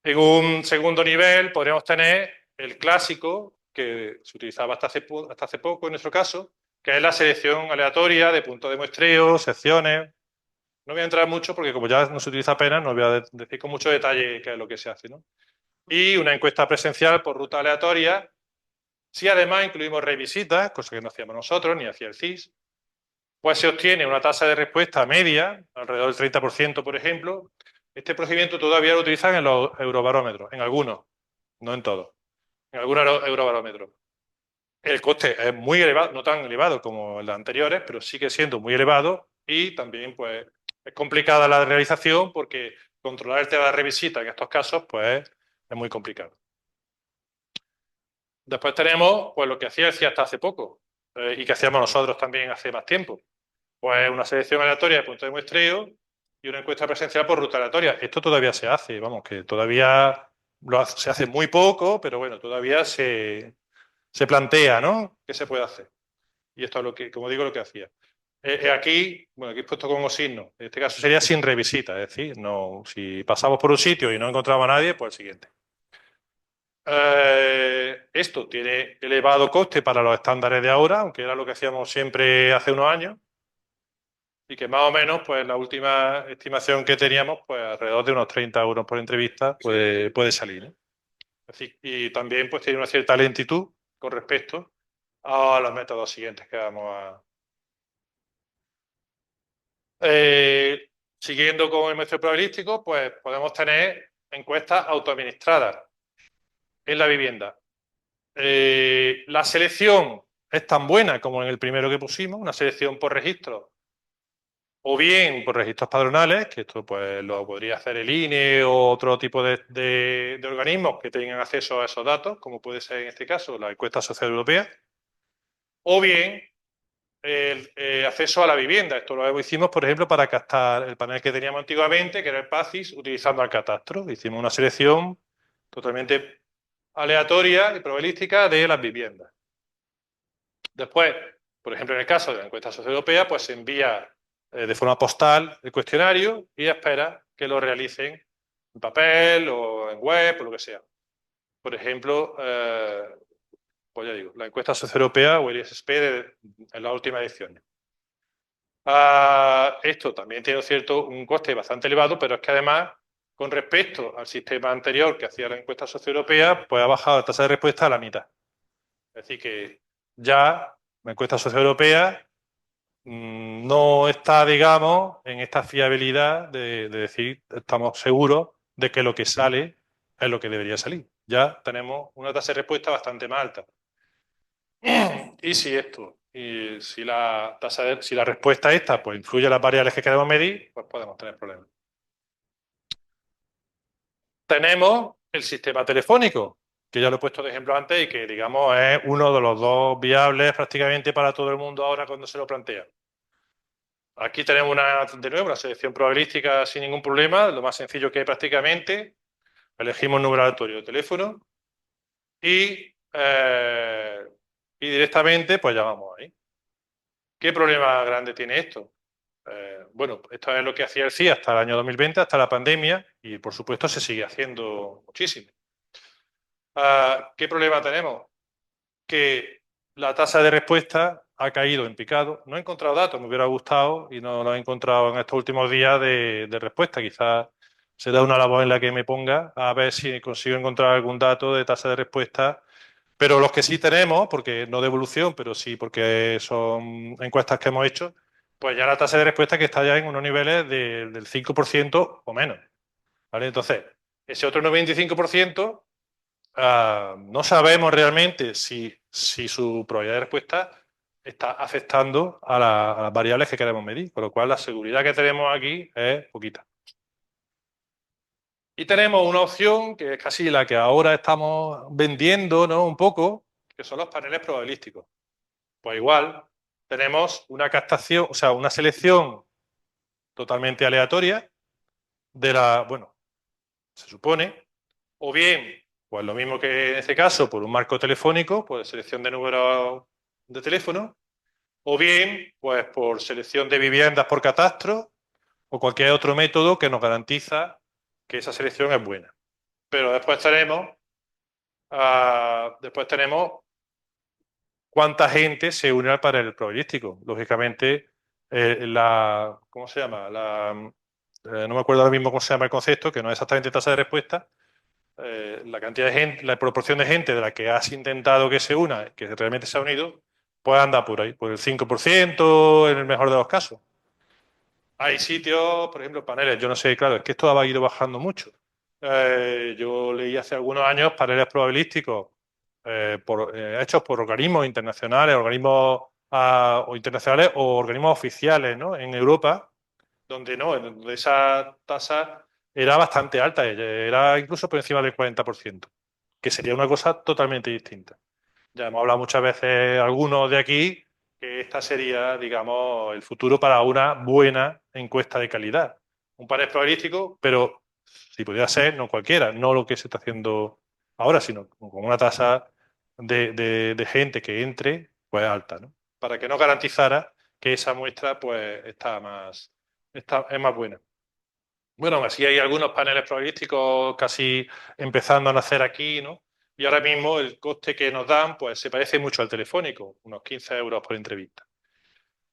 En un segundo nivel podríamos tener el clásico, que se utilizaba hasta hace poco en nuestro caso, que es la selección aleatoria de puntos de muestreo, secciones. No voy a entrar mucho porque como ya no se utiliza apenas, no voy a decir con mucho detalle qué es lo que se hace, ¿no? Y una encuesta presencial por ruta aleatoria. Si además incluimos revisitas, cosa que no hacíamos nosotros ni hacía el CIS, pues se obtiene una tasa de respuesta media, alrededor del 30%, por ejemplo. Este procedimiento todavía lo utilizan en los eurobarómetros, en algunos, no en todos, en algunos eurobarómetros. El coste es muy elevado, no tan elevado como en las anteriores, pero sigue siendo muy elevado y también pues es complicada la realización porque controlar el tema de revisita en estos casos pues es muy complicado. Después tenemos pues lo que hacía el CIA hasta hace poco y que hacíamos nosotros también hace más tiempo. Pues una selección aleatoria de puntos de muestreo y una encuesta presencial por ruta aleatoria. Esto todavía se hace, vamos, que todavía se hace muy poco, pero bueno, todavía se plantea, ¿no? ¿Qué se puede hacer? Y esto es lo que, como digo, lo que hacía. Aquí, bueno, aquí he puesto con signo. En este caso sería sin revisita, es decir, no, si pasamos por un sitio y no encontramos a nadie, pues el siguiente. Esto tiene elevado coste para los estándares de ahora, aunque era lo que hacíamos siempre hace unos años. y que más o menos, pues la última estimación que teníamos, pues alrededor de unos 30 euros por entrevista puede salir, ¿no? Es decir, y también pues tiene una cierta lentitud con respecto a los métodos siguientes que vamos a... Eh, Siguiendo con el método probabilístico, pues podemos tener encuestas autoadministradas en la vivienda. La selección es tan buena como en el primero que pusimos, una selección por registro, o bien por registros padronales, que esto pues lo podría hacer el INE o otro tipo de organismos que tengan acceso a esos datos, como puede ser en este caso la encuesta social europea, o bien el acceso a la vivienda. Esto lo hicimos, por ejemplo, para captar el panel que teníamos antiguamente, que era el PACIS, utilizando el catastro. Hicimos una selección totalmente aleatoria y probabilística de las viviendas. Después, por ejemplo, en el caso de la encuesta socioeuropea, pues se envía de forma postal el cuestionario y espera que lo realicen en papel o en web o lo que sea. Por ejemplo, pues ya digo, la encuesta socioeuropea o el ISSP en la última edición. Esto también tiene un coste bastante elevado, pero es que además, con respecto al sistema anterior que hacía la encuesta socioeuropea, pues ha bajado la tasa de respuesta a la mitad. Es decir, que ya la encuesta socioeuropea no está, digamos, en esta fiabilidad de decir, estamos seguros de que lo que sale es lo que debería salir. Ya tenemos una tasa de respuesta bastante más alta. Y si la si la respuesta esta, pues influye en las variables que queremos medir, pues podemos tener problemas. Tenemos el sistema telefónico, que ya lo he puesto de ejemplo antes y que, digamos, es uno de los dos viables prácticamente para todo el mundo ahora cuando se lo plantea. Aquí tenemos de nuevo una selección probabilística sin ningún problema, lo más sencillo que hay prácticamente. Elegimos un número aleatorio de teléfono y, y directamente pues llamamos ahí. ¿Qué problema grande tiene esto? Bueno, esto es lo que hacía el CIA hasta el año 2020, hasta la pandemia, y por supuesto se sigue haciendo muchísimo. ¿Qué problema tenemos? Que la tasa de respuesta ha caído en picado. No he encontrado datos, me hubiera gustado y no lo he encontrado en estos últimos días de respuesta. Quizás será una labor en la que me ponga a ver si consigo encontrar algún dato de tasa de respuesta. Pero los que sí tenemos, porque no de evolución, pero sí porque son encuestas que hemos hecho, pues ya la tasa de respuesta que está ya en unos niveles del 5% o menos. ¿Vale? Entonces, ese otro 95%, no sabemos realmente si su probabilidad de respuesta está afectando a las variables que queremos medir, con lo cual la seguridad que tenemos aquí es poquita. Y tenemos una opción que es casi la que ahora estamos vendiendo, ¿no? Un poco, que son los paneles probabilísticos. Pues igual, tenemos una captación, o sea, una selección totalmente aleatoria bueno, se supone, o bien, pues lo mismo que en este caso, por un marco telefónico, pues selección de números de teléfono, o bien, pues por selección de viviendas por catastro, o cualquier otro método que nos garantiza que esa selección es buena. Pero después tenemos cuánta gente se une al panel probabilístico. Lógicamente, ¿cómo se llama? No me acuerdo ahora mismo cómo se llama el concepto, que no es exactamente tasa de respuesta. La cantidad de gente, la proporción de gente de la que has intentado que se una, que realmente se ha unido, pues anda por ahí, por el 5% en el mejor de los casos. Hay sitios, por ejemplo, paneles, yo no sé, claro, es que esto ha ido bajando mucho. Yo leí hace algunos años paneles probabilísticos hechos por organismos internacionales, organismos o internacionales o organismos oficiales, ¿no? En Europa, donde no, donde esa tasa era bastante alta, era incluso por encima del 40%, que sería una cosa totalmente distinta. Ya hemos hablado muchas veces algunos de aquí que esta sería, digamos, el futuro para una buena encuesta de calidad. Un panel probabilístico, pero si pudiera ser, no cualquiera, no lo que se está haciendo ahora, sino con una tasa de gente que entre, pues alta, ¿no? Para que no garantizara que esa muestra, pues, es más buena. Bueno, aún así hay algunos paneles probabilísticos casi empezando a nacer aquí, ¿no? Y ahora mismo el coste que nos dan, pues se parece mucho al telefónico, unos 15 euros por entrevista.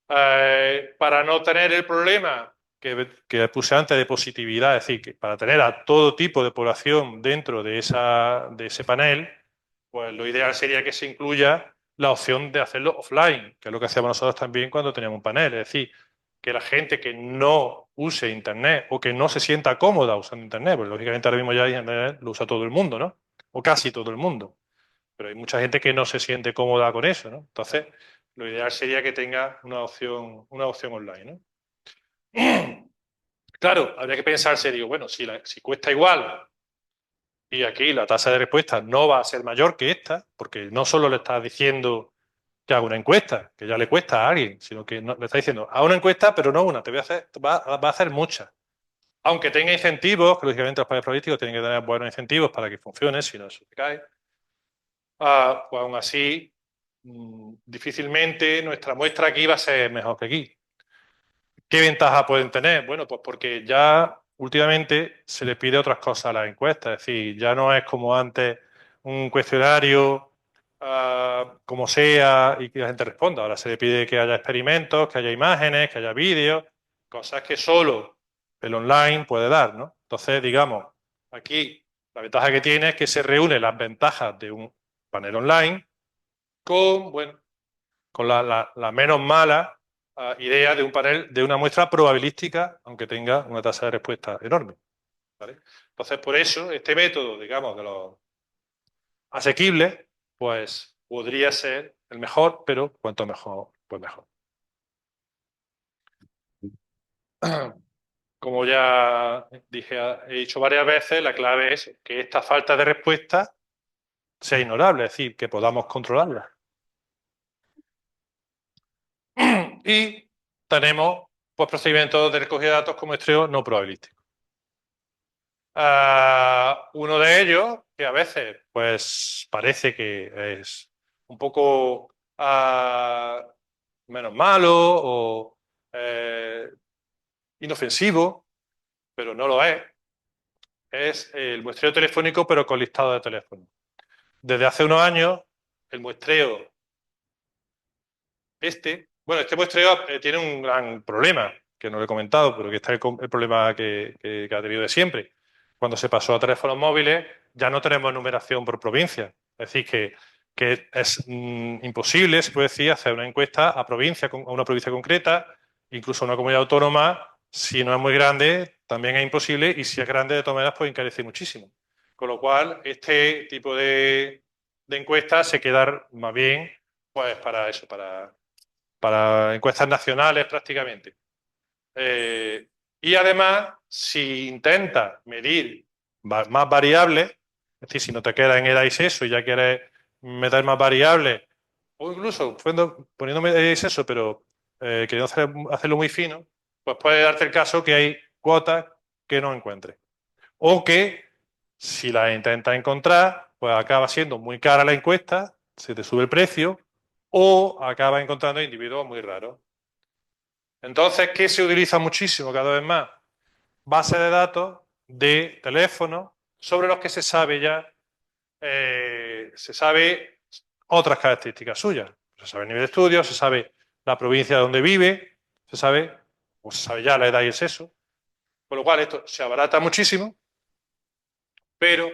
Para no tener el problema que puse antes de positividad, es decir, que para tener a todo tipo de población dentro de ese panel, pues lo ideal sería que se incluya la opción de hacerlo offline, que es lo que hacíamos nosotros también cuando teníamos un panel. Es decir, que la gente que no use Internet o que no se sienta cómoda usando Internet, pues lógicamente ahora mismo ya Internet lo usa todo el mundo, ¿no? O casi todo el mundo. Pero hay mucha gente que no se siente cómoda con eso, ¿no? Entonces, lo ideal sería que tenga una opción online, ¿no? Claro, habría que pensarse, digo, bueno, si cuesta igual y aquí la tasa de respuesta no va a ser mayor que esta, porque no solo le estás diciendo que haga una encuesta, que ya le cuesta a alguien, sino que le está diciendo, haz una encuesta, pero no una, te voy a hacer, va a hacer muchas. Aunque tenga incentivos, que lógicamente los paneles probabilísticos tienen que tener buenos incentivos para que funcione, si no, eso se cae. Pues aún así, difícilmente nuestra muestra aquí va a ser mejor que aquí. ¿Qué ventaja pueden tener? Bueno, pues porque ya últimamente se le pide otras cosas a las encuestas, es decir, ya no es como antes un cuestionario, como sea, y que la gente responda. Ahora se le pide que haya experimentos, que haya imágenes, que haya vídeos, cosas que solo el online puede dar, ¿no? Entonces, digamos, aquí la ventaja que tiene es que se reúnen las ventajas de un panel online con, bueno, con la menos mala idea de un panel, de una muestra probabilística, aunque tenga una tasa de respuesta enorme. ¿Vale? Entonces, por eso, este método, digamos, de los asequibles, pues podría ser el mejor, pero cuanto mejor, pues mejor. Como ya dije, he dicho varias veces, la clave es que esta falta de respuesta sea ignorable, es decir, que podamos controlarla. Y tenemos pues, procedimientos de recogida de datos con muestreo no probabilístico. Uno de ellos, que a veces pues parece que es un poco menos malo o inofensivo, pero no lo es el muestreo telefónico pero con listado de teléfono. Desde hace unos años, el muestreo bueno, este muestreo tiene un gran problema, que no lo he comentado, pero que está el problema que ha tenido de siempre. Cuando se pasó a teléfonos móviles, ya no tenemos numeración por provincia. Es decir, que es imposible, se puede decir, hacer una encuesta a una provincia concreta, incluso a una comunidad autónoma, si no es muy grande, también es imposible, y si es grande, de todas maneras, pues encarece muchísimo. Con lo cual, este tipo de encuestas se queda más bien pues para eso, para encuestas nacionales prácticamente. Y además, si intenta medir más variables, es decir, si no te queda en edad y sexo y ya quieres meter más variables, o incluso poniéndome edad y sexo, pero queriendo hacerlo muy fino, pues puede darte el caso que hay cuotas que no encuentres. O que si las intentas encontrar, pues acaba siendo muy cara la encuesta, se te sube el precio, o acaba encontrando individuos muy raros. Entonces, ¿qué se utiliza muchísimo cada vez más? Bases de datos de teléfonos sobre los que se sabe ya, se sabe otras características suyas. Se sabe el nivel de estudio, se sabe la provincia donde vive, o se sabe ya la edad y el sexo. Con lo cual, esto se abarata muchísimo, pero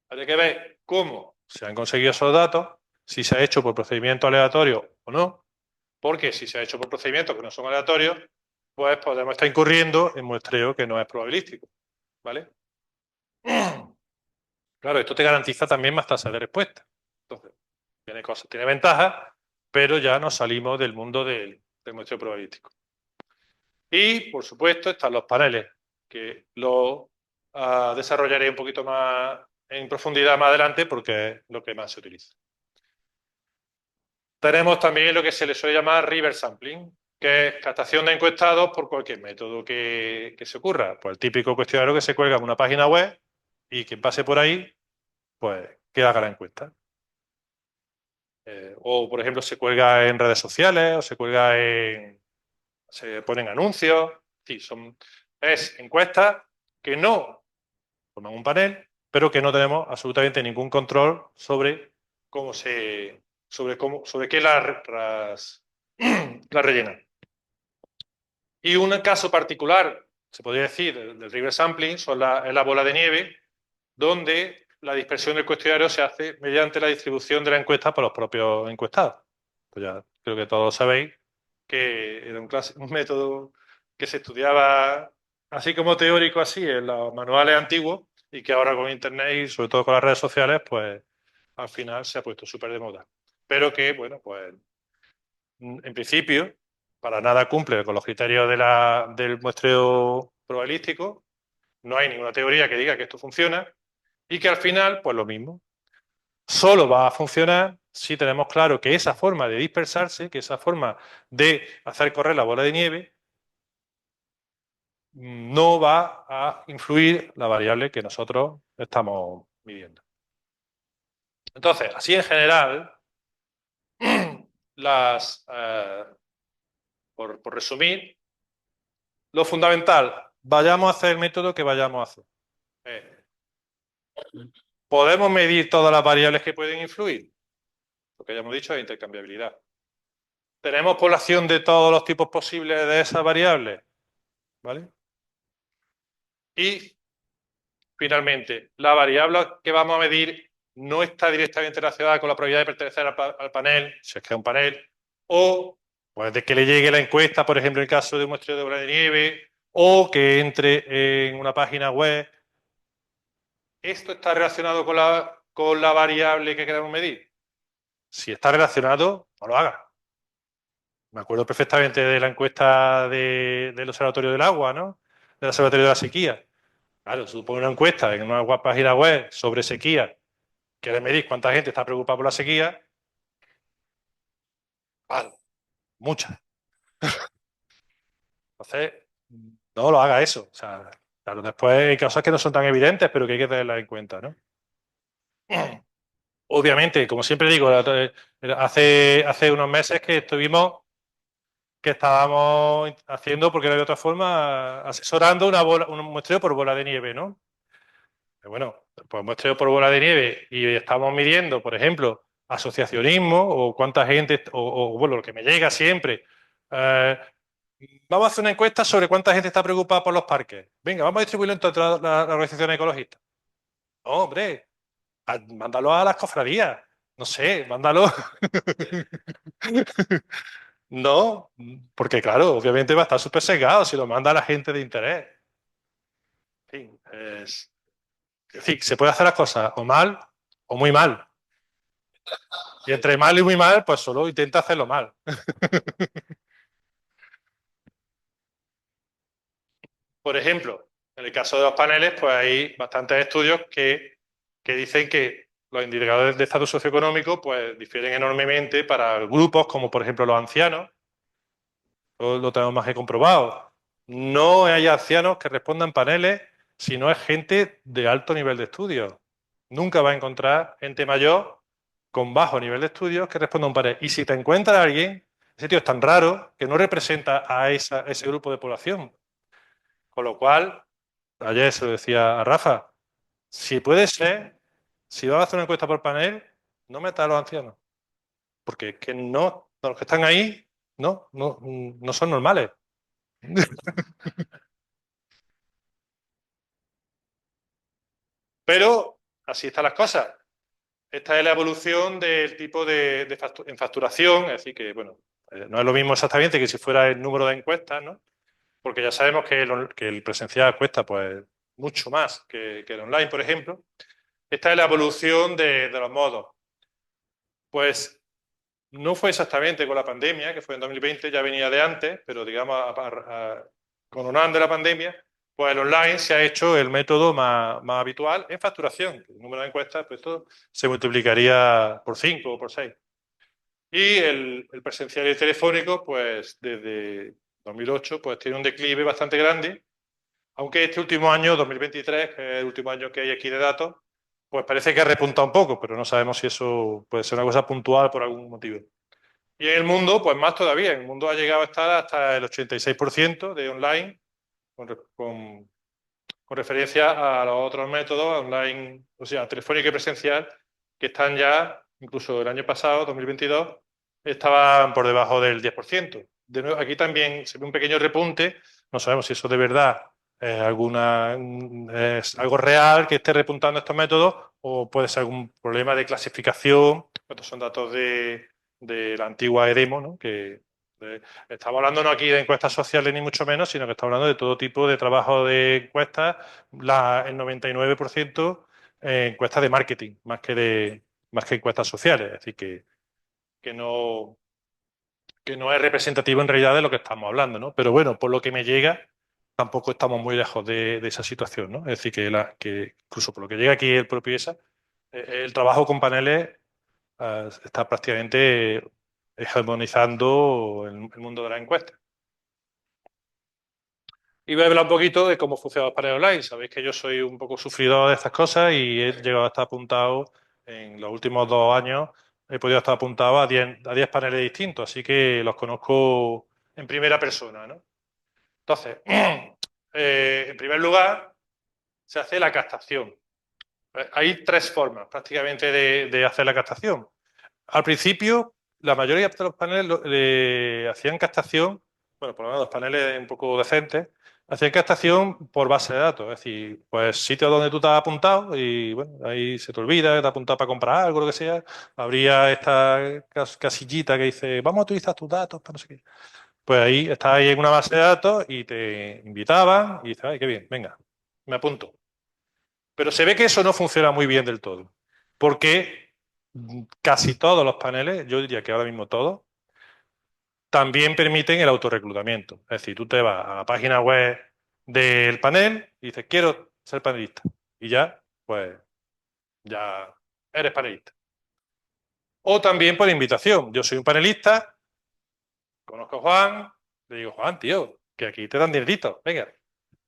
hay que ver cómo se han conseguido esos datos, si se ha hecho por procedimiento aleatorio o no, porque si se ha hecho por procedimientos que no son aleatorios, pues podemos estar incurriendo en muestreo que no es probabilístico, ¿vale? Claro, esto te garantiza también más tasas de respuesta. Entonces, tiene ventajas, pero ya nos salimos del mundo del muestreo probabilístico. Y, por supuesto, están los paneles, que lo desarrollaré un poquito más en profundidad más adelante porque es lo que más se utiliza. Tenemos también lo que se le suele llamar reverse sampling, que es captación de encuestados por cualquier método que se ocurra. Pues el típico cuestionario que se cuelga en una página web y quien pase por ahí, pues que haga la encuesta. O, por ejemplo, se cuelga en redes sociales o se ponen anuncios. Sí, es encuestas que no forman un panel, pero que no tenemos absolutamente ningún control sobre cómo sobre qué las la rellena. Y un caso particular, se podría decir, del reverse sampling, es la bola de nieve, donde la dispersión del cuestionario se hace mediante la distribución de la encuesta por los propios encuestados. Pues ya creo que todos sabéis que era un método que se estudiaba así como teórico, así en los manuales antiguos, y que ahora con Internet y sobre todo con las redes sociales, pues al final se ha puesto súper de moda. Pero que, bueno, pues en principio, para nada cumple con los criterios del muestreo probabilístico. No hay ninguna teoría que diga que esto funciona y que al final, pues lo mismo. Solo va a funcionar si tenemos claro que esa forma de dispersarse, que esa forma de hacer correr la bola de nieve, no va a influir la variable que nosotros estamos midiendo. Entonces, así en general, las, por resumir, lo fundamental, vayamos a hacer el método que vayamos a hacer. ¿Podemos medir todas las variables que pueden influir? Lo que ya hemos dicho es intercambiabilidad. ¿Tenemos población de todos los tipos posibles de esas variables? ¿Vale? Y, finalmente, la variable que vamos a medir no está directamente relacionada con la probabilidad de pertenecer al panel, si es que es un panel, o pues, de que le llegue la encuesta, por ejemplo, en el caso de un muestreo de bola de nieve, o que entre en una página web. ¿Esto está relacionado con la variable que queremos medir? Si está relacionado, no lo haga. Me acuerdo perfectamente de la encuesta del Observatorio del Agua, ¿no? Del Observatorio de la Sequía. Claro, supone una encuesta en una página web sobre sequía, que le medís cuánta gente está preocupada por la sequía. Vale, muchas. Entonces, no lo haga eso. O sea, claro, después hay cosas que no son tan evidentes, pero que hay que tenerlas en cuenta, ¿no? Obviamente, como siempre digo, hace unos meses que estábamos haciendo, porque no había otra forma, asesorando un muestreo por bola de nieve, ¿no? Bueno, pues muestreo por bola de nieve y estamos midiendo, por ejemplo, asociacionismo o cuánta gente, bueno, lo que me llega siempre. eh, Vamos a hacer una encuesta sobre cuánta gente está preocupada por los parques. Venga, vamos a distribuirlo entre las organizaciones ecologistas. No, hombre, mándalo a las cofradías. No sé, mándalo. No, porque claro, obviamente va a estar súper sesgado si lo manda a la gente de interés. En fin, es decir, se puede hacer las cosas o mal o muy mal. Y entre mal y muy mal, pues solo intenta hacerlo mal. Por ejemplo, en el caso de los paneles, pues hay bastantes estudios que dicen que los indicadores de estatus socioeconómico pues difieren enormemente para grupos como por ejemplo los ancianos. Lo tenemos más que comprobado. No hay ancianos que respondan paneles si no es gente de alto nivel de estudio. Nunca va a encontrar gente mayor con bajo nivel de estudios que responda a un panel. Y si te encuentras a alguien, ese tío es tan raro que no representa a ese grupo de población. Con lo cual, ayer se lo decía a Rafa, si puede ser, si vas a hacer una encuesta por panel, no metas a los ancianos. Porque es que no, los que están ahí no son normales. Pero así están las cosas. Esta es la evolución del tipo en facturación, es decir, que bueno, no es lo mismo exactamente que si fuera el número de encuestas, ¿no? Porque ya sabemos que el presencial cuesta pues mucho más que el online, por ejemplo. Esta es la evolución de los modos. Pues no fue exactamente con la pandemia, que fue en 2020, ya venía de antes, pero digamos, con un año de la pandemia, pues el online se ha hecho el método más habitual en facturación. El número de encuestas, pues esto se multiplicaría por 5 o por 6. Y el presencial y el telefónico, pues desde 2008, pues tiene un declive bastante grande, aunque este último año, 2023, que es el último año que hay aquí de datos, pues parece que ha repuntado un poco, pero no sabemos si eso puede ser una cosa puntual por algún motivo. Y en el mundo, pues más todavía. En el mundo ha llegado a estar hasta el 86% de online, con referencia a los otros métodos online, o sea, telefónico y presencial, que están ya, incluso el año pasado, 2022, estaban por debajo del 10%. de nuevo, aquí también se ve un pequeño repunte. No sabemos si eso de verdad es algo real que esté repuntando estos métodos o puede ser algún problema de clasificación. Estos son datos de la antigua EDEMO, ¿no? Estamos hablando no aquí de encuestas sociales ni mucho menos, sino que estamos hablando de todo tipo de trabajo de encuestas, el 99% encuestas de marketing, más que encuestas sociales. Es decir, que no, que no es representativo en realidad de lo que estamos hablando, ¿no? Pero bueno, por lo que me llega, tampoco estamos muy lejos de esa situación, ¿no? Es decir, que incluso por lo que llega aquí el propio ESA, el trabajo con paneles está prácticamente hegemonizando el mundo de la encuesta. Y voy a hablar un poquito de cómo funcionan los paneles online. Sabéis que yo soy un poco sufridor de estas cosas y he llegado a estar apuntado en los últimos 2 años, he podido estar apuntado a 10 paneles distintos, así que los conozco en primera persona, ¿no? Entonces, en primer lugar, se hace la captación. Hay 3 formas prácticamente de hacer la captación. Al principio, la mayoría de los paneles hacían captación, bueno, por lo menos los paneles un poco decentes, hacían captación por base de datos. Es decir, pues sitio donde tú te has apuntado y bueno, ahí se te olvida, te has apuntado para comprar algo, lo que sea. Habría esta casillita que dice, vamos a utilizar tus datos para no sé qué. Pues ahí estás ahí en una base de datos y te invitaban y dices, ay, qué bien, venga, me apunto. Pero se ve que eso no funciona muy bien del todo, porque casi todos los paneles, yo diría que ahora mismo todos, también permiten el autorreclutamiento. Es decir, tú te vas a la página web del panel y dices, quiero ser panelista. Y ya, pues, ya eres panelista. O también por invitación. Yo soy un panelista, conozco a Juan, le digo, Juan, tío, que aquí te dan dinerito, venga.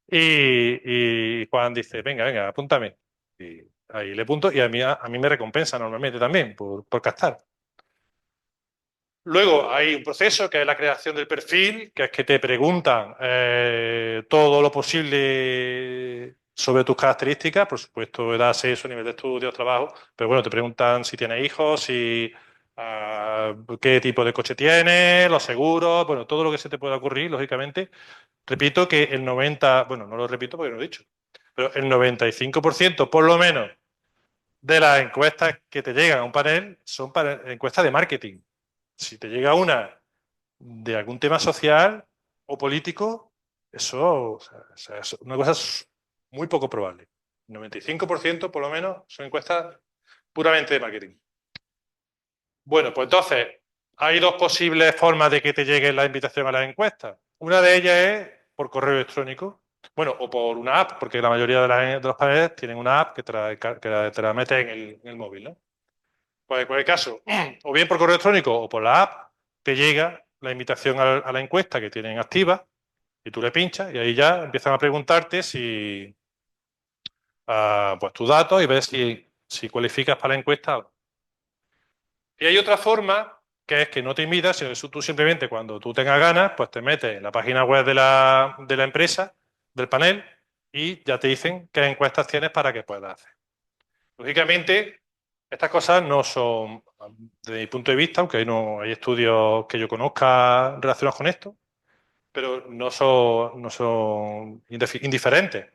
Y Juan dice, venga, venga, apúntame. Y ahí le apunto y a mí me recompensa normalmente también por captar. Luego hay un proceso que es la creación del perfil, que es que te preguntan todo lo posible sobre tus características, por supuesto, edad, sexo, nivel de estudios, trabajo, pero bueno, te preguntan si tienes hijos, qué tipo de coche tienes, los seguros, bueno, todo lo que se te pueda ocurrir, lógicamente. Repito que el 90, bueno, no lo repito porque no lo he dicho, pero el 95% por lo menos de las encuestas que te llegan a un panel son encuestas de marketing. Si te llega una de algún tema social o político, eso, es una cosa muy poco probable. El 95% por lo menos son encuestas puramente de marketing. Bueno, pues entonces, hay 2 posibles formas de que te llegue la invitación a las encuestas. Una de ellas es por correo electrónico, bueno, o por una app, porque la mayoría de los paneles tienen una app que te la mete en el móvil, ¿no? Pues en cualquier caso, o bien por correo electrónico o por la app, te llega la invitación a la encuesta que tienen activa y tú le pinchas y ahí ya empiezan a preguntarte pues tus datos y ves si cualificas para la encuesta. Y hay otra forma que es que no te invitas, sino que tú simplemente cuando tú tengas ganas, pues te metes en la página web de la empresa, del panel, y ya te dicen qué encuestas tienes para que puedas hacer. Lógicamente, estas cosas no son, desde mi punto de vista, aunque no hay estudios que yo conozca relacionados con esto, pero no son indiferentes.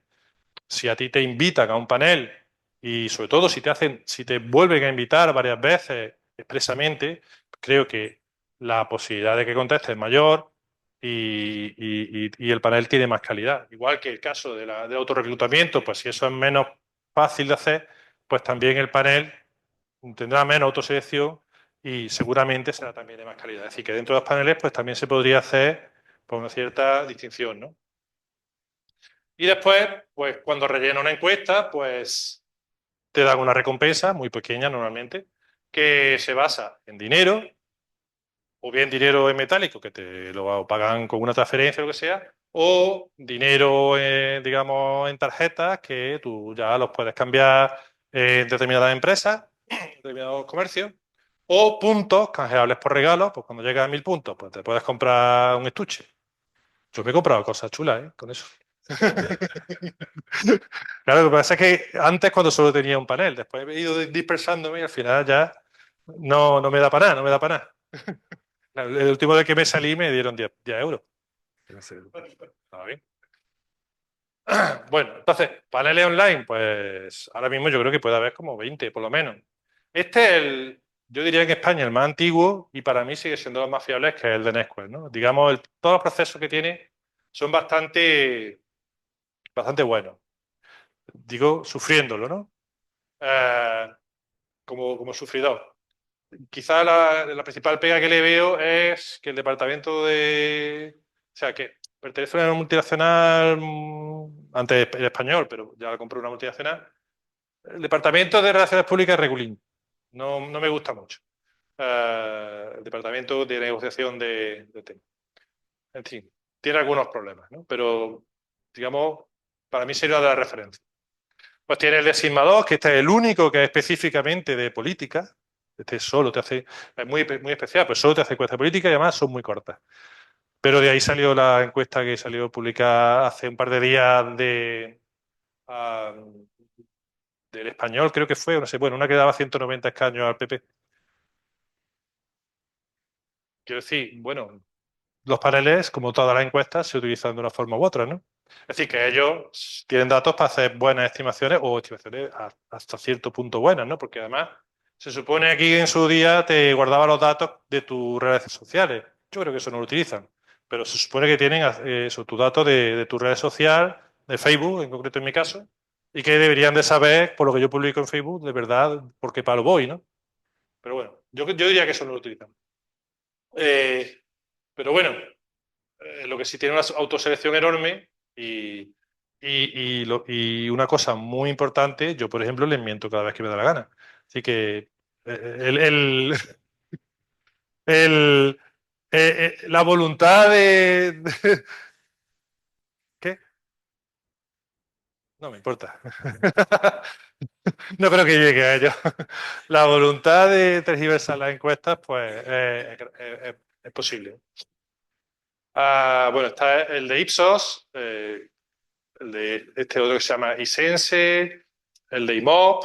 Si a ti te invitan a un panel y sobre todo si te vuelven a invitar varias veces expresamente, creo que la posibilidad de que contestes es mayor y el panel tiene más calidad. Igual que el caso del autorreclutamiento, pues si eso es menos fácil de hacer, pues también el panel tendrá menos autoselección y seguramente será también de más calidad. Es decir, que dentro de los paneles pues también se podría hacer por una cierta distinción, ¿no? Y después, pues cuando rellena una encuesta, pues te dan una recompensa muy pequeña normalmente, que se basa en dinero, o bien dinero en metálico, que te lo pagan con una transferencia o lo que sea, o dinero, digamos, en tarjetas que tú ya los puedes cambiar en determinadas empresas, en determinados comercios, o puntos canjeables por regalos, pues cuando llegas a 1000 puntos, pues te puedes comprar un estuche. Yo me he comprado cosas chulas, ¿eh? Con eso. Claro, lo que pasa es que antes cuando solo tenía un panel, después he ido dispersándome y al final ya no me da para nada, no me da para nada. El último de que me salí me dieron 10 euros. Estaba bien. Bueno, entonces, paneles online, pues ahora mismo yo creo que puede haber como 20 por lo menos. Este es yo diría que en España el más antiguo y para mí sigue siendo los más fiables, que es el de Nextquest, ¿no? Digamos, todos los procesos que tiene son bastante buenos. Digo, sufriéndolo, ¿no? Eh, como sufridor. Quizá la principal pega que le veo es que el departamento o sea, que pertenece a una multinacional, antes era español, pero ya la compró una multinacional. El departamento de Relaciones Públicas es regulín. No me gusta mucho. El departamento de negociación de temas. En fin, tiene algunos problemas, ¿no? Pero, digamos, para mí sería una de las referencias. Pues tiene el de Sigma 2, que este es el único que es específicamente de política. Este solo te hace, es muy especial, pero solo te hace encuestas de política y además son muy cortas. Pero de ahí salió la encuesta que salió publicada hace un par de días ah, del Español, creo que fue, no sé, bueno, una que daba 190 escaños al PP. Quiero decir, bueno, los paneles, como todas las encuestas, se utilizan de una forma u otra, ¿no? Es decir, que ellos tienen datos para hacer buenas estimaciones o estimaciones hasta cierto punto buenas, ¿no? Porque además se supone aquí en su día te guardaba los datos de tus redes sociales. Yo creo que eso no lo utilizan, pero se supone que tienen eso, tus datos de tu red social, de Facebook, en concreto en mi caso, y que deberían de saber, por lo que yo publico en Facebook, de verdad, por qué palo voy, ¿no? Pero bueno, yo diría que eso no lo utilizan. Eh, pero bueno, lo que sí tiene una autoselección enorme y una cosa muy importante, yo por ejemplo les miento cada vez que me da la gana. Así que el, el- la voluntad ¿Qué? No me importa. No creo que llegue a ello. La voluntad de tergiversar las encuestas, pues es posible. Bueno, está el de Ipsos, el de este otro que se llama Isense, el de IMOP.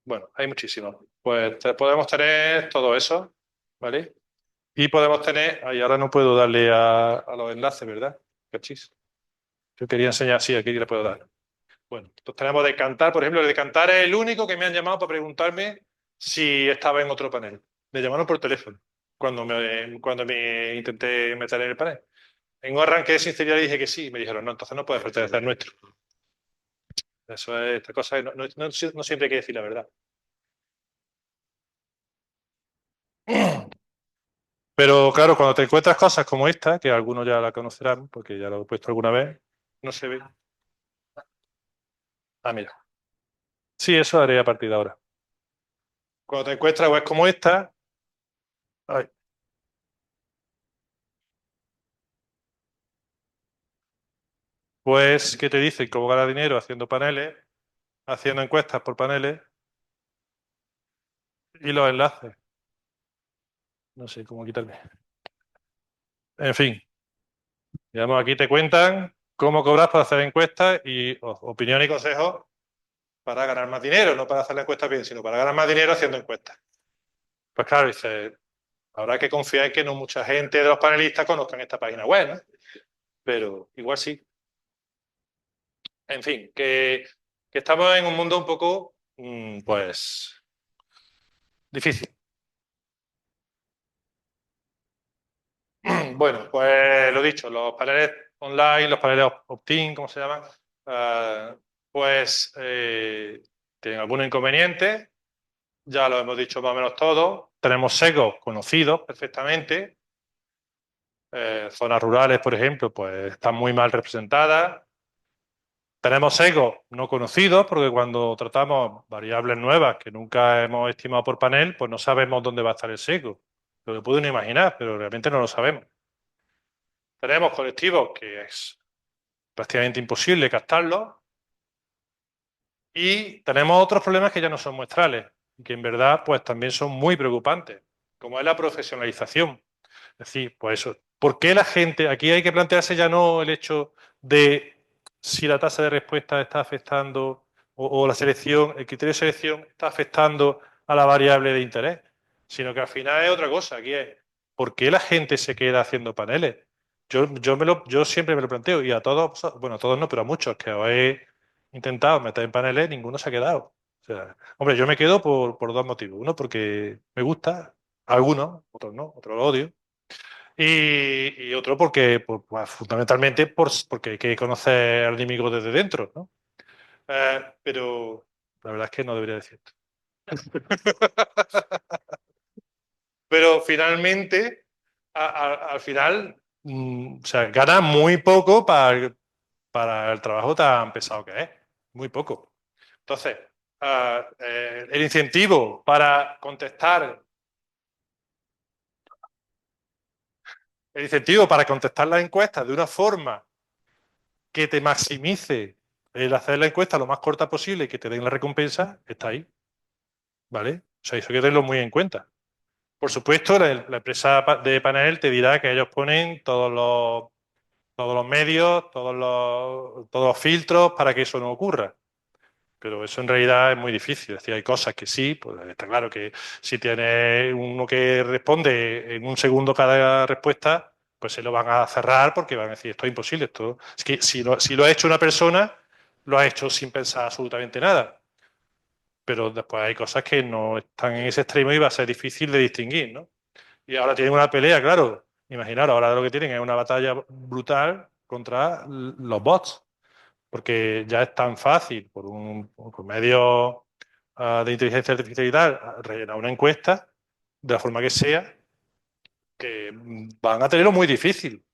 Bueno, hay muchísimos. Pues podemos tener todo eso, ¿vale? Y podemos tener, ahí ahora no puedo darle a los enlaces, ¿verdad? Cachis. Yo quería enseñar, sí, aquí le puedo dar. Bueno, pues tenemos de Cantar, por ejemplo, el de Cantar es el único que me han llamado para preguntarme si estaba en otro panel. Me llamaron por teléfono cuando me intenté meter en el panel. En un arranque de sinceridad dije que sí, y me dijeron, no, entonces no puedes pertenecer al nuestro. Eso es, esta cosa, no siempre hay que decir la verdad. Pero claro, cuando te encuentras cosas como esta, que algunos ya la conocerán, porque ya lo he puesto alguna vez, no se ve. Ah, mira. Sí, eso haré a partir de ahora. Cuando te encuentras webs como esta, ay, pues, ¿qué te dicen? Cómo ganar dinero haciendo paneles, haciendo encuestas por paneles y los enlaces. No sé cómo quitarme. En fin, digamos, aquí te cuentan cómo cobrar para hacer encuestas y opinión y consejos para ganar más dinero, no para hacer la encuesta bien, sino para ganar más dinero haciendo encuestas. Pues claro, dice, habrá que confiar en que no mucha gente de los panelistas conozcan esta página web, ¿no? Pero igual sí. En fin, que estamos en un mundo un poco, pues, difícil. Bueno, pues lo dicho, los paneles online, los paneles opt-in, ¿cómo se llaman? Eh, pues tienen algunos inconvenientes, ya lo hemos dicho más o menos todos. Tenemos sesgos conocidos perfectamente. Zonas rurales, por ejemplo, pues están muy mal representadas. Tenemos sesgos no conocidos porque cuando tratamos variables nuevas que nunca hemos estimado por panel, pues no sabemos dónde va a estar el sesgo. Lo que pueden imaginar, pero realmente no lo sabemos. Tenemos colectivos que es prácticamente imposible captarlos y tenemos otros problemas que ya no son muestrales y que en verdad pues también son muy preocupantes, como es la profesionalización. Es decir, pues eso, ¿por qué la gente, aquí hay que plantearse ya no el hecho de si la tasa de respuesta está afectando o la selección, el criterio de selección está afectando a la variable de interés, sino que al final es otra cosa, aquí es ¿por qué la gente se queda haciendo paneles? Yo siempre me lo planteo y a todos, bueno, a todos no, pero a muchos que os he intentado meter en paneles, ninguno se ha quedado. O sea, hombre, yo me quedo por dos motivos. Uno, porque me gusta, algunos, otros no, otros lo odio. Y otro, porque pues, fundamentalmente porque hay que conocer al enemigo desde dentro, ¿no? Pero la verdad es que no debería decir esto. Pero finalmente, al final, o sea, gana muy poco para el trabajo tan pesado que es. Muy poco. Entonces, el incentivo para contestar, el incentivo para contestar las encuestas de una forma que te maximice el hacer la encuesta lo más corta posible y que te den la recompensa, está ahí, ¿vale? O sea, eso hay que tenerlo muy en cuenta. Por supuesto, la empresa de panel te dirá que ellos ponen todos los medios, todos los filtros para que eso no ocurra. Pero eso en realidad es muy difícil. Es decir, hay cosas que sí, pues está claro que si tiene uno que responde en un segundo cada respuesta, pues se lo van a cerrar porque van a decir, esto es imposible. Esto es que si lo ha hecho una persona, lo ha hecho sin pensar absolutamente nada. Pero después hay cosas que no están en ese extremo y va a ser difícil de distinguir, ¿no? Y ahora tienen una pelea, claro. Imaginaros, ahora lo que tienen es una batalla brutal contra los bots, porque ya es tan fácil por medio de inteligencia artificial y tal, rellenar una encuesta de la forma que sea, que van a tenerlo muy difícil.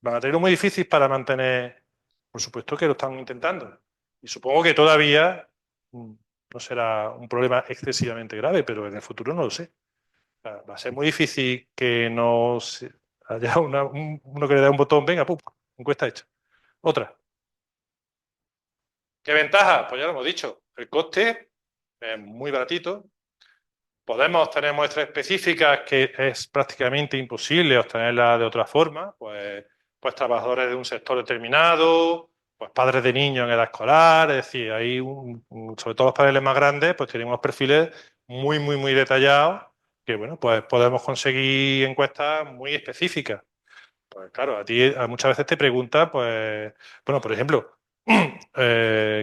Van a tenerlo muy difícil para mantener, por supuesto que lo están intentando. Y supongo que todavía mm, no será un problema excesivamente grave, pero en el futuro no lo sé. Va a ser muy difícil que no haya uno que le dé un botón, venga, pum, encuesta hecha. Otra. ¿Qué ventaja? Pues ya lo hemos dicho. El coste es muy baratito. Podemos tener muestras específicas que es prácticamente imposible obtenerlas de otra forma. Pues trabajadores de un sector determinado, pues padres de niños en edad escolar. Es decir, hay sobre todo los paneles más grandes, pues tienen unos perfiles muy, muy, muy detallados que, bueno, pues podemos conseguir encuestas muy específicas. Pues claro, muchas veces te preguntan, pues, bueno, por ejemplo,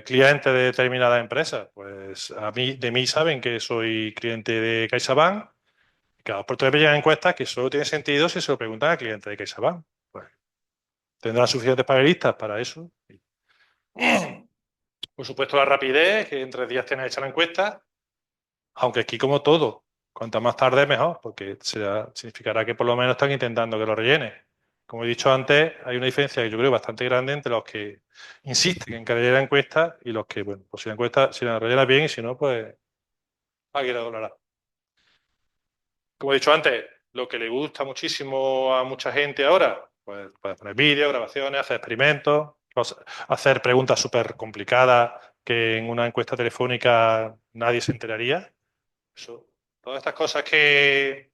clientes de determinadas empresas. Pues de mí saben que soy cliente de CaixaBank. Y cada por tres me llegan encuestas que solo tiene sentido si se lo preguntan al cliente de CaixaBank. Pues tendrán suficientes panelistas para eso. Por supuesto, la rapidez, que en 3 días tienes hecha la encuesta, aunque aquí como todo, cuanto más tarde mejor, porque significará que por lo menos están intentando que lo rellene. Como he dicho antes, hay una diferencia que yo creo bastante grande entre los que insisten en que rellene la encuesta y los que, bueno, pues si la encuesta, si la rellena bien y si no, pues aquí la doblará. Como he dicho antes, lo que le gusta muchísimo a mucha gente ahora, pues puede poner vídeos, grabaciones, hacer experimentos, hacer preguntas súper complicadas que en una encuesta telefónica nadie se enteraría. Eso, todas estas cosas que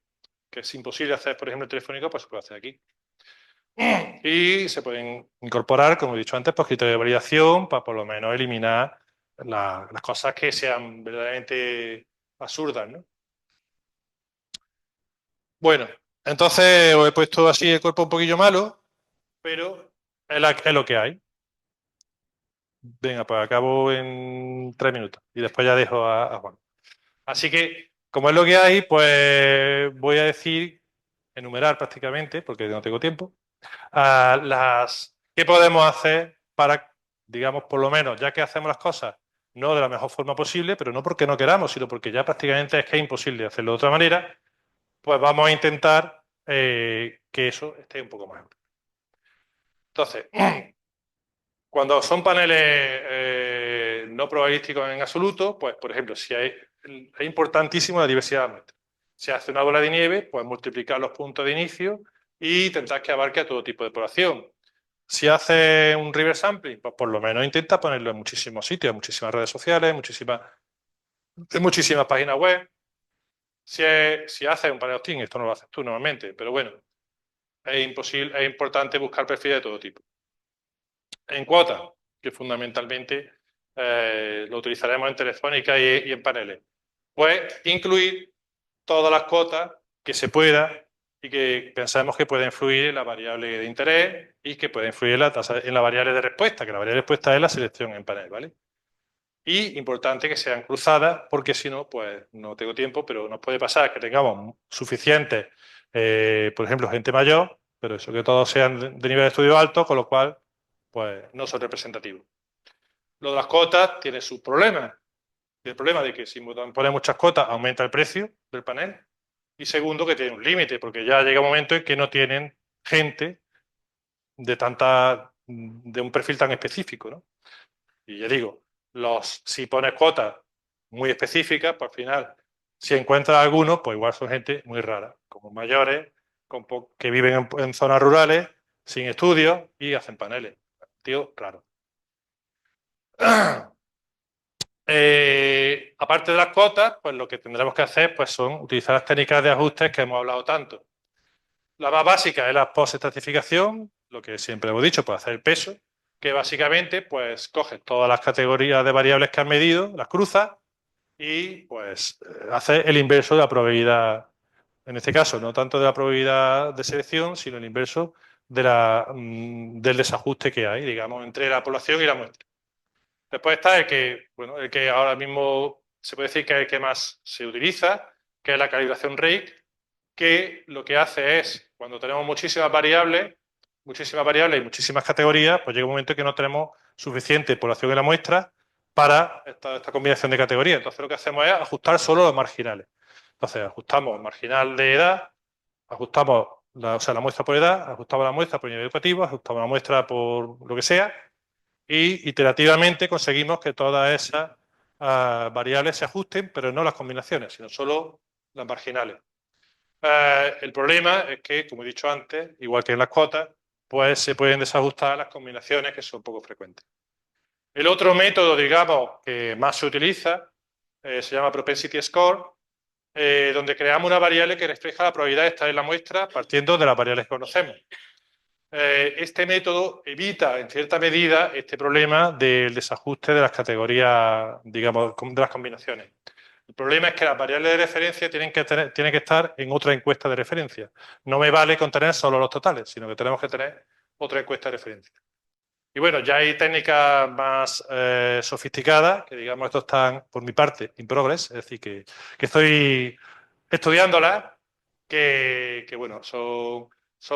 es imposible hacer, por ejemplo, en telefónico, pues se puede hacer aquí. Y se pueden incorporar, como he dicho antes, pues criterios de validación para por lo menos eliminar las cosas que sean verdaderamente absurdas, ¿no? Bueno, entonces os he puesto así el cuerpo un poquillo malo, pero es lo que hay. Venga, pues acabo en 3 minutos y después ya dejo a Juan. Así que, como es lo que hay, pues voy a decir, enumerar prácticamente, porque no tengo tiempo, qué podemos hacer para, digamos, por lo menos, ya que hacemos las cosas no de la mejor forma posible, pero no porque no queramos, sino porque ya prácticamente es que es imposible hacerlo de otra manera, pues vamos a intentar que eso esté un poco mejor. Entonces, cuando son paneles no probabilísticos en absoluto, pues, por ejemplo, es importantísimo la diversidad de muestras. Si hace una bola de nieve, pues multiplicar los puntos de inicio y intentar que abarque a todo tipo de población. Si hace un reverse sampling, pues por lo menos intenta ponerlo en muchísimos sitios, en muchísimas redes sociales, en muchísimas páginas web. Si hace un panel opt-in, esto no lo haces tú normalmente, pero bueno, es importante buscar perfiles de todo tipo. En cuotas, que fundamentalmente lo utilizaremos en Telefónica y en paneles. Pues incluir todas las cuotas que se pueda y que pensamos que puede influir en la variable de interés y que puede influir en la tasa, en la variable de respuesta, que la variable de respuesta es la selección en panel, ¿vale? Y importante que sean cruzadas, porque si no, pues no tengo tiempo, pero nos puede pasar que tengamos suficientes, por ejemplo, gente mayor, pero eso que todos sean de nivel de estudio alto, con lo cual, pues no son representativos. Lo de las cotas tiene sus problemas. Tiene el problema de que si pones muchas cotas, aumenta el precio del panel. Y segundo, que tiene un límite, porque ya llega un momento en que no tienen gente de un perfil tan específico, ¿no? Y ya digo, si pones cuotas muy específicas, pues al final, si encuentras algunos, pues igual son gente muy rara, como mayores, que viven en zonas rurales, sin estudios y hacen paneles. Tío, claro. Aparte de las cuotas, pues lo que tendremos que hacer pues, son utilizar las técnicas de ajustes que hemos hablado tanto. La más básica es la post-estratificación, lo que siempre hemos dicho, pues hacer el peso, que básicamente pues coges todas las categorías de variables que has medido, las cruzas y pues hacer el inverso de la probabilidad, en este caso, no tanto de la probabilidad de selección, sino el inverso del desajuste que hay, digamos, entre la población y la muestra. Después está el que ahora mismo se puede decir que es el que más se utiliza, que es la calibración rate, que lo que hace es, cuando tenemos muchísimas variables y muchísimas categorías, pues llega un momento en que no tenemos suficiente población en la muestra para esta combinación de categorías. Entonces lo que hacemos es ajustar solo los marginales. Entonces ajustamos marginal de edad, ajustamos la muestra por edad, ajustamos la muestra por nivel educativo, ajustamos la muestra por lo que sea, y iterativamente conseguimos que todas esas variables se ajusten, pero no las combinaciones, sino solo las marginales. El problema es que, como he dicho antes, igual que en las cuotas, pues se pueden desajustar las combinaciones que son poco frecuentes. El otro método, digamos, que más se utiliza se llama Propensity Score, donde creamos una variable que refleja la probabilidad de estar en la muestra partiendo de las variables que conocemos. Este método evita, en cierta medida, este problema del desajuste de las categorías, digamos, de las combinaciones. El problema es que las variables de referencia tienen que estar en otra encuesta de referencia. No me vale con tener solo los totales, sino que tenemos que tener otra encuesta de referencia. Y bueno, ya hay técnicas más sofisticadas, que digamos, esto están, por mi parte, in progress, es decir, que estoy estudiándolas, que bueno, son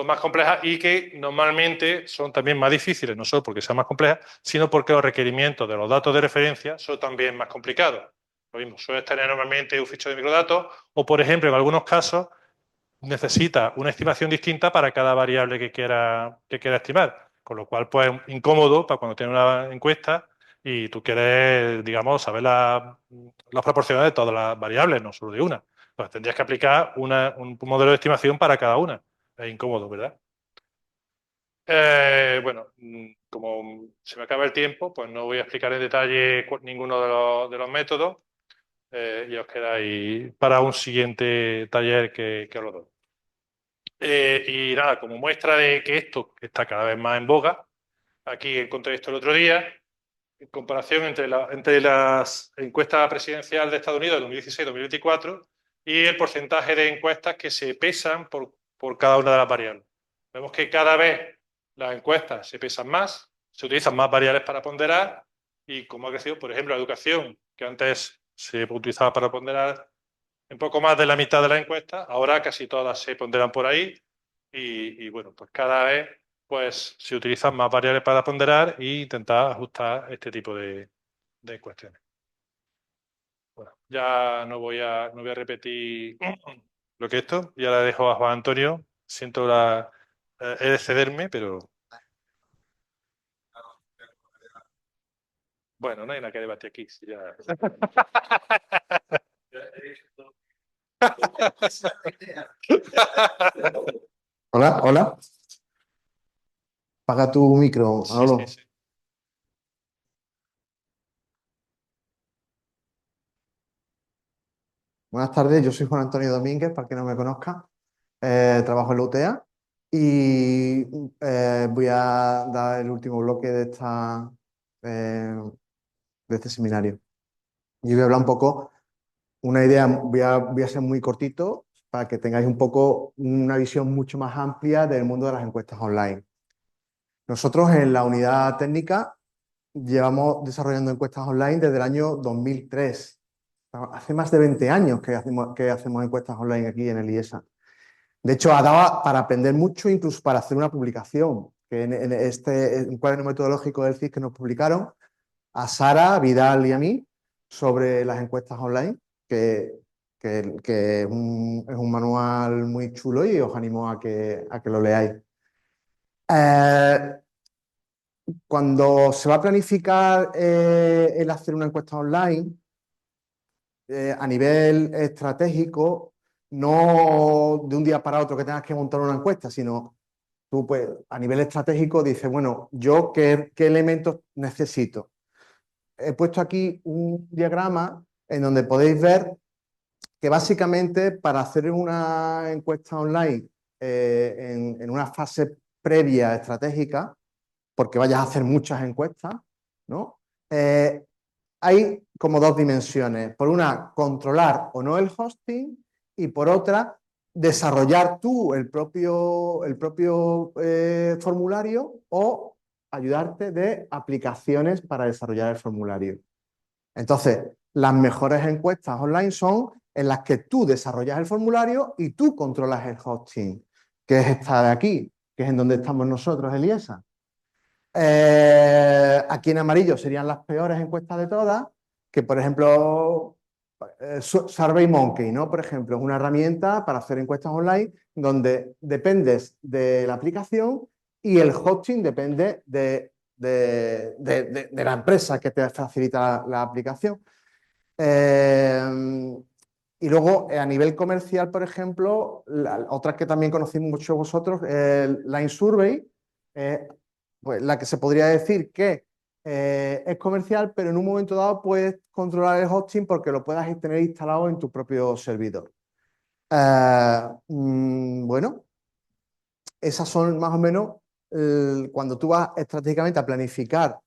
más complejas y que normalmente son también más difíciles, no solo porque sean más complejas, sino porque los requerimientos de los datos de referencia son también más complicados. Lo mismo, sueles tener normalmente un fichero de microdatos o, por ejemplo, en algunos casos, necesita una estimación distinta para cada variable que quiera estimar, con lo cual pues es incómodo para cuando tienes una encuesta y tú quieres, digamos, saber las proporciones de todas las variables, no solo de una. Pues tendrías que aplicar un modelo de estimación para cada una. Es incómodo, ¿verdad? Bueno, como se me acaba el tiempo, pues no voy a explicar en detalle ninguno de los métodos y os quedáis para un siguiente taller que os lo doy. Y nada, como muestra de que esto está cada vez más en boga, aquí encontré esto el otro día, en comparación entre las encuestas presidenciales de Estados Unidos de 2016-2024 y el porcentaje de encuestas que se pesan por cada una de las variables. Vemos que cada vez las encuestas se pesan más, se utilizan más variables para ponderar y como ha crecido, por ejemplo, la educación, que antes se utilizaba para ponderar en poco más de la mitad de la encuesta, ahora casi todas se ponderan por ahí bueno, pues cada vez pues, se utilizan más variables para ponderar e intentar ajustar este tipo de cuestiones. Bueno, ya no voy a repetir lo que esto, ya la dejo a Juan Antonio. Siento he de cederme, pero bueno, no hay nada que debatir aquí. Si ya... Hola, hola. Paga tu micro, Sí, sí, Manolo. sí. Buenas tardes, yo soy Juan Antonio Domínguez, para quien no me conozca. Trabajo en la UTEA y voy a dar el último bloque de este seminario. Y voy a hablar un poco, una idea, voy a ser muy cortito para que tengáis un poco una visión mucho más amplia del mundo de las encuestas online. Nosotros en la unidad técnica llevamos desarrollando encuestas online desde el año 2003. Hace más de 20 años que hacemos encuestas online aquí en el IESA. De hecho, ha dado para aprender mucho, incluso para hacer una publicación, que en este un cuaderno metodológico del CIS que nos publicaron, a Sara, a Vidal y a mí, sobre las encuestas online, que, que es un manual muy chulo y os animo a que lo leáis. Eh, Cuando se va a planificar el hacer una encuesta online, a nivel estratégico, no de un día para otro que tengas que montar una encuesta, sino tú, pues, a nivel estratégico dices, bueno, yo qué elementos necesito. He puesto aquí un diagrama en donde podéis ver que básicamente para hacer una encuesta online en una fase previa estratégica, porque vayas a hacer muchas encuestas, ¿no? Hay como dos dimensiones. Por una, controlar o no el hosting y por otra, desarrollar tú el propio formulario o ayudarte de aplicaciones para desarrollar el formulario. Entonces, las mejores encuestas online son en las que tú desarrollas el formulario y tú controlas el hosting, que es esta de aquí, que es en donde estamos nosotros, Eliesa. Aquí en amarillo serían las peores encuestas de todas, que por ejemplo, SurveyMonkey, ¿no? Por ejemplo, es una herramienta para hacer encuestas online donde dependes de la aplicación y el hosting depende de la empresa que te facilita la aplicación. Y luego, a nivel comercial, por ejemplo, otras que también conocéis mucho vosotros, Line Survey, pues la que se podría decir que es comercial, pero en un momento dado puedes controlar el hosting porque lo puedas tener instalado en tu propio servidor. Bueno, esas son más o menos cuando tú vas estratégicamente a planificar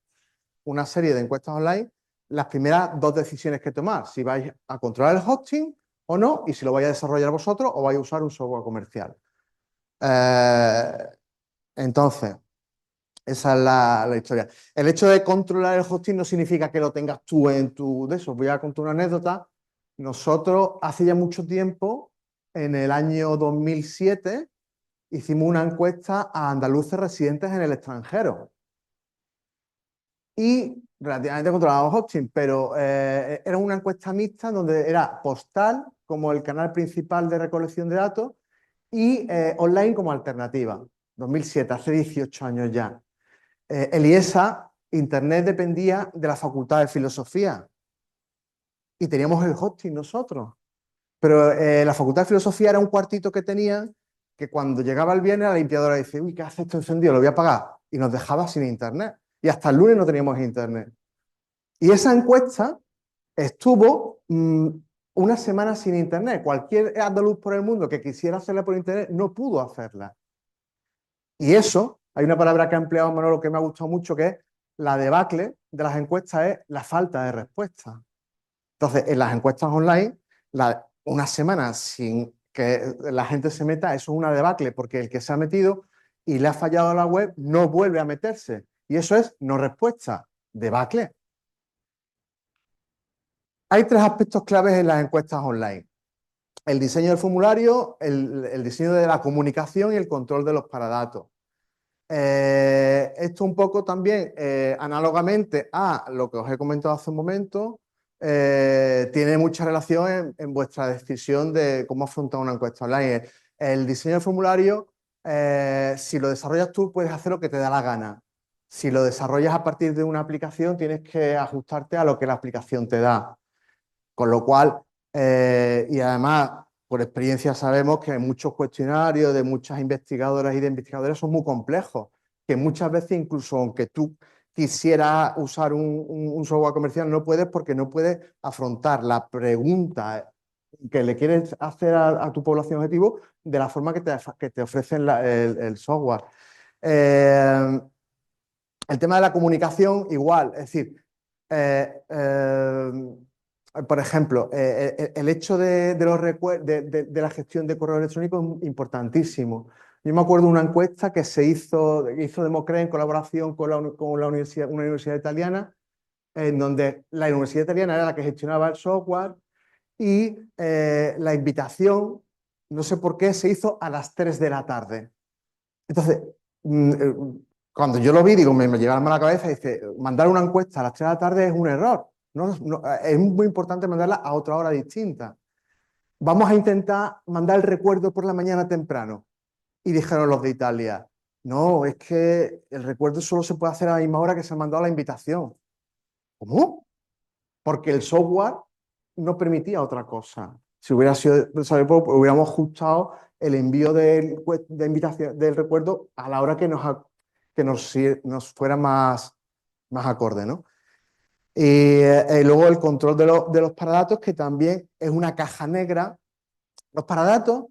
una serie de encuestas online, las primeras dos decisiones que tomar, si vais a controlar el hosting o no, y si lo vais a desarrollar vosotros o vais a usar un software comercial. Eh, entonces, esa es la historia. El hecho de controlar el hosting no significa que lo tengas tú en tu de eso. Voy a contar una anécdota. Nosotros hace ya mucho tiempo, en el año 2007, hicimos una encuesta a andaluces residentes en el extranjero y relativamente controlábamos hosting, pero era una encuesta mixta donde era postal como el canal principal de recolección de datos y online como alternativa. 2007, hace 18 años ya. El IESA, Internet dependía de la Facultad de Filosofía y teníamos el hosting nosotros. Pero la Facultad de Filosofía era un cuartito que tenía que cuando llegaba el viernes la limpiadora dice, uy, ¿qué hace esto encendido? Lo voy a apagar. Y nos dejaba sin Internet. Y hasta el lunes no teníamos Internet. Y esa encuesta estuvo una semana sin Internet. Cualquier andaluz por el mundo que quisiera hacerla por Internet no pudo hacerla. Y eso, hay una palabra que ha empleado Manolo que me ha gustado mucho, que es la debacle de las encuestas, es la falta de respuesta. Entonces, en las encuestas online, una semana sin que la gente se meta, eso es una debacle, porque el que se ha metido y le ha fallado a la web no vuelve a meterse. Y eso es no respuesta, debacle. Hay tres aspectos claves en las encuestas online. El diseño del formulario, el diseño de la comunicación y el control de los paradatos. Esto un poco también, análogamente a lo que os he comentado hace un momento, tiene mucha relación en vuestra decisión de cómo afrontar una encuesta online. El diseño del formulario, si lo desarrollas tú, puedes hacer lo que te da la gana. Si lo desarrollas a partir de una aplicación, tienes que ajustarte a lo que la aplicación te da. Con lo cual, y además, por experiencia sabemos que muchos cuestionarios de muchas investigadoras y de investigadores son muy complejos, que muchas veces incluso aunque tú quisieras usar un software comercial, no puedes porque no puedes afrontar la pregunta que le quieres hacer a tu población objetivo de la forma que te ofrecen el software. El tema de la comunicación, igual, es decir, eh, eh, por ejemplo, el hecho de la gestión de correo electrónico es importantísimo. Yo me acuerdo de una encuesta que hizo Democrate en colaboración con una universidad italiana, en donde la universidad italiana era la que gestionaba el software y la invitación, no sé por qué, se hizo a las 3 de la tarde. Entonces, cuando yo lo vi, digo, me llegó la mano a la cabeza y dice, mandar una encuesta a las 3 de la tarde es un error. Es muy importante mandarla a otra hora distinta. Vamos a intentar mandar el recuerdo por la mañana temprano. Y dijeron los de Italia, no, es que el recuerdo solo se puede hacer a la misma hora que se ha mandado la invitación. ¿Cómo? Porque el software no permitía otra cosa. Si hubiera sido, ¿sabes? Pues hubiéramos ajustado el envío de invitación, del recuerdo a la hora que nos fuera más acorde, ¿no? Y luego el control de los paradatos, que también es una caja negra. Los paradatos,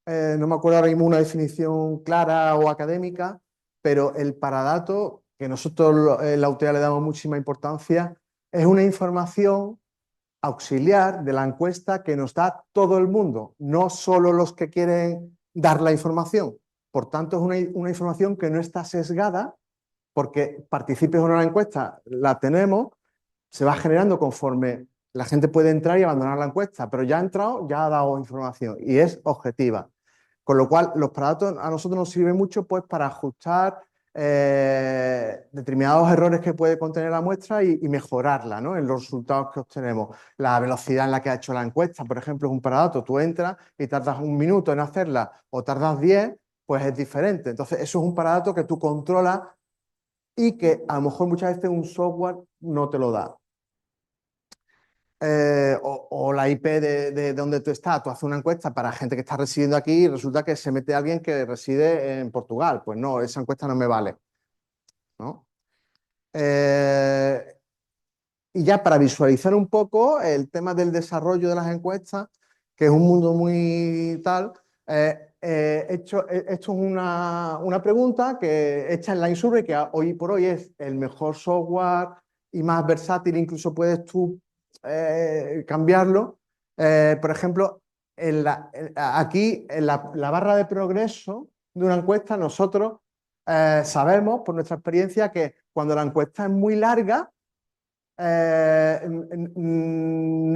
no me acuerdo ahora mismo una definición clara o académica, pero el paradato, que nosotros en la UTEA le damos muchísima importancia, es una información auxiliar de la encuesta que nos da todo el mundo, no solo los que quieren dar la información. Por tanto, es una información que no está sesgada, porque participes o no en la encuesta, la tenemos, se va generando conforme la gente puede entrar y abandonar la encuesta, pero ya ha entrado, ya ha dado información y es objetiva. Con lo cual, los paradatos a nosotros nos sirven mucho pues, para ajustar determinados errores que puede contener la muestra y mejorarla, ¿no? En los resultados que obtenemos. La velocidad en la que ha hecho la encuesta, por ejemplo, es un paradato. Tú entras y tardas 1 minuto en hacerla o tardas 10, pues es diferente. Entonces, eso es un paradato que tú controlas y que a lo mejor muchas veces un software no te lo da. O la IP de donde tú estás. Tú haces una encuesta para gente que está residiendo aquí y resulta que se mete alguien que reside en Portugal. Pues no, esa encuesta no me vale, ¿no? Eh, y ya para visualizar un poco el tema del desarrollo de las encuestas, que es un mundo muy tal, esto es una pregunta que hecha en LineSurvey, que hoy por hoy es el mejor software y más versátil, incluso puedes tú cambiarlo. Por ejemplo, aquí en la barra de progreso de una encuesta, nosotros sabemos por nuestra experiencia que cuando la encuesta es muy larga, no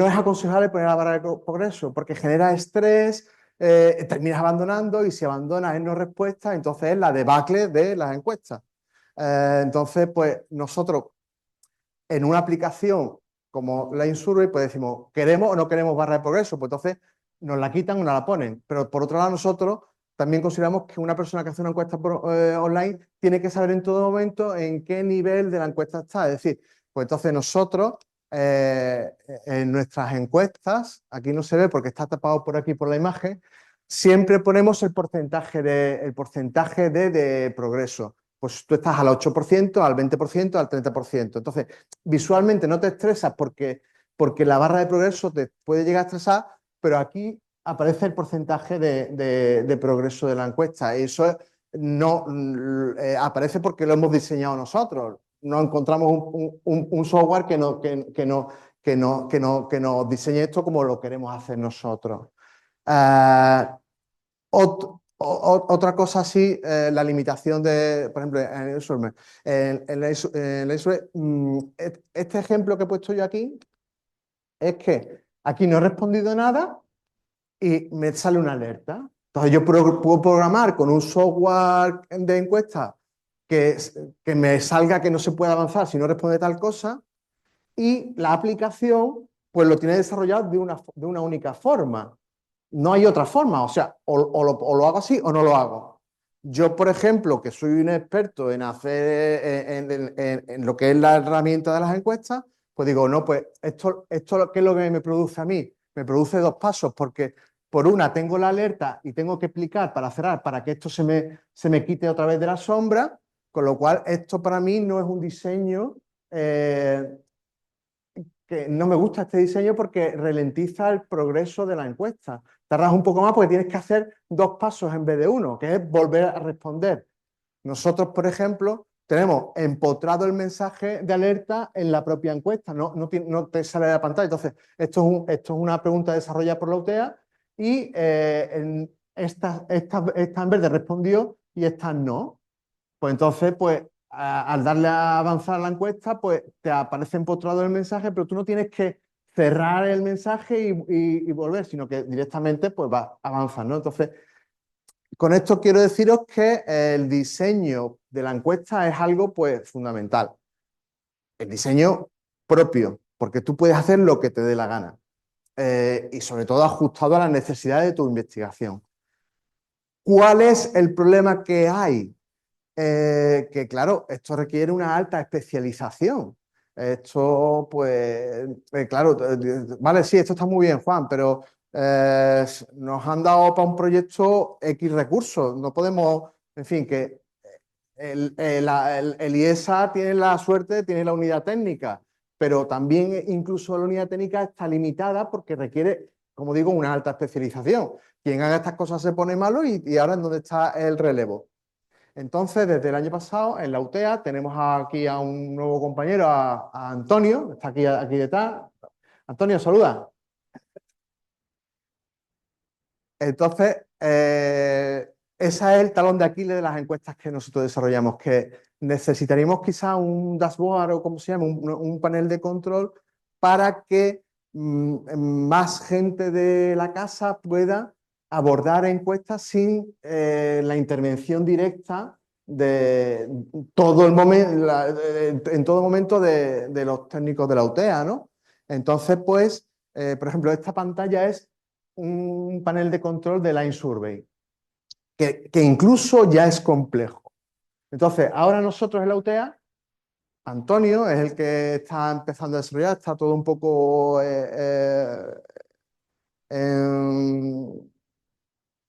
es aconsejable poner la barra de progreso porque genera estrés, terminas abandonando y si abandonas en no respuesta, entonces es la debacle de las encuestas. Entonces, pues nosotros en una aplicación como LineSurvey, pues decimos, ¿queremos o no queremos barra de progreso? Pues entonces nos la quitan o nos la ponen. Pero por otro lado, nosotros también consideramos que una persona que hace una encuesta online tiene que saber en todo momento en qué nivel de la encuesta está. Es decir, pues entonces nosotros en nuestras encuestas, aquí no se ve porque está tapado por aquí por la imagen, siempre ponemos el porcentaje de progreso. Pues tú estás al 8%, al 20%, al 30%. Entonces, visualmente no te estresas porque la barra de progreso te puede llegar a estresar, pero aquí aparece el porcentaje de progreso de la encuesta. Y eso no aparece porque lo hemos diseñado nosotros. No encontramos un software que nos diseñe esto como lo queremos hacer nosotros. Otra cosa así, la limitación de, por ejemplo, en el Survey. Este ejemplo que he puesto yo aquí es que aquí no he respondido nada y me sale una alerta. Entonces yo puedo programar con un software de encuesta que me salga que no se puede avanzar si no responde tal cosa y la aplicación pues lo tiene desarrollado de una única forma. No hay otra forma, o sea, o lo hago así o no lo hago. Yo, por ejemplo, que soy un experto en hacer en lo que es la herramienta de las encuestas, pues digo, no, pues esto ¿qué es lo que me produce a mí? Me produce dos pasos, porque por una tengo la alerta y tengo que explicar para cerrar, para que esto se me quite otra vez de la sombra, con lo cual esto para mí no es un diseño que no me gusta este diseño porque ralentiza el progreso de la encuesta. Tardas un poco más porque tienes que hacer dos pasos en vez de uno, que es volver a responder. Nosotros, por ejemplo, tenemos empotrado el mensaje de alerta en la propia encuesta, no te sale de la pantalla. Entonces, esto es una pregunta desarrollada por la UTEA y esta en verde respondió y esta no. Pues entonces, pues al darle a avanzar la encuesta, pues te aparece empotrado el mensaje, pero tú no tienes que cerrar el mensaje y volver, sino que directamente pues va avanzar, ¿no? Entonces, con esto quiero deciros que el diseño de la encuesta es algo pues fundamental. El diseño propio, porque tú puedes hacer lo que te dé la gana y sobre todo ajustado a las necesidades de tu investigación. ¿Cuál es el problema que hay? Que claro, esto requiere una alta especialización. Esto, pues, claro, vale, sí, esto está muy bien, Juan, pero nos han dado para un proyecto X recursos. No podemos, en fin, que el IESA tiene la suerte, tiene la unidad técnica, pero también incluso la unidad técnica está limitada porque requiere, como digo, una alta especialización. Quien haga estas cosas se pone malo y ahora en dónde está el relevo. Entonces, desde el año pasado, en la UTEA, tenemos aquí a un nuevo compañero, a Antonio, que está aquí detrás. Antonio, saluda. Entonces, ese es el talón de Aquiles de las encuestas que nosotros desarrollamos, que necesitaríamos quizá un dashboard o como se llama, un panel de control para que más gente de la casa pueda abordar encuestas sin la intervención directa de todo el momento, en todo momento de los técnicos de la UTEA, ¿no? Entonces, pues, por ejemplo, esta pantalla es un panel de control de Line Survey, que incluso ya es complejo. Entonces, ahora nosotros en la UTEA, Antonio es el que está empezando a desarrollar, está todo un poco en,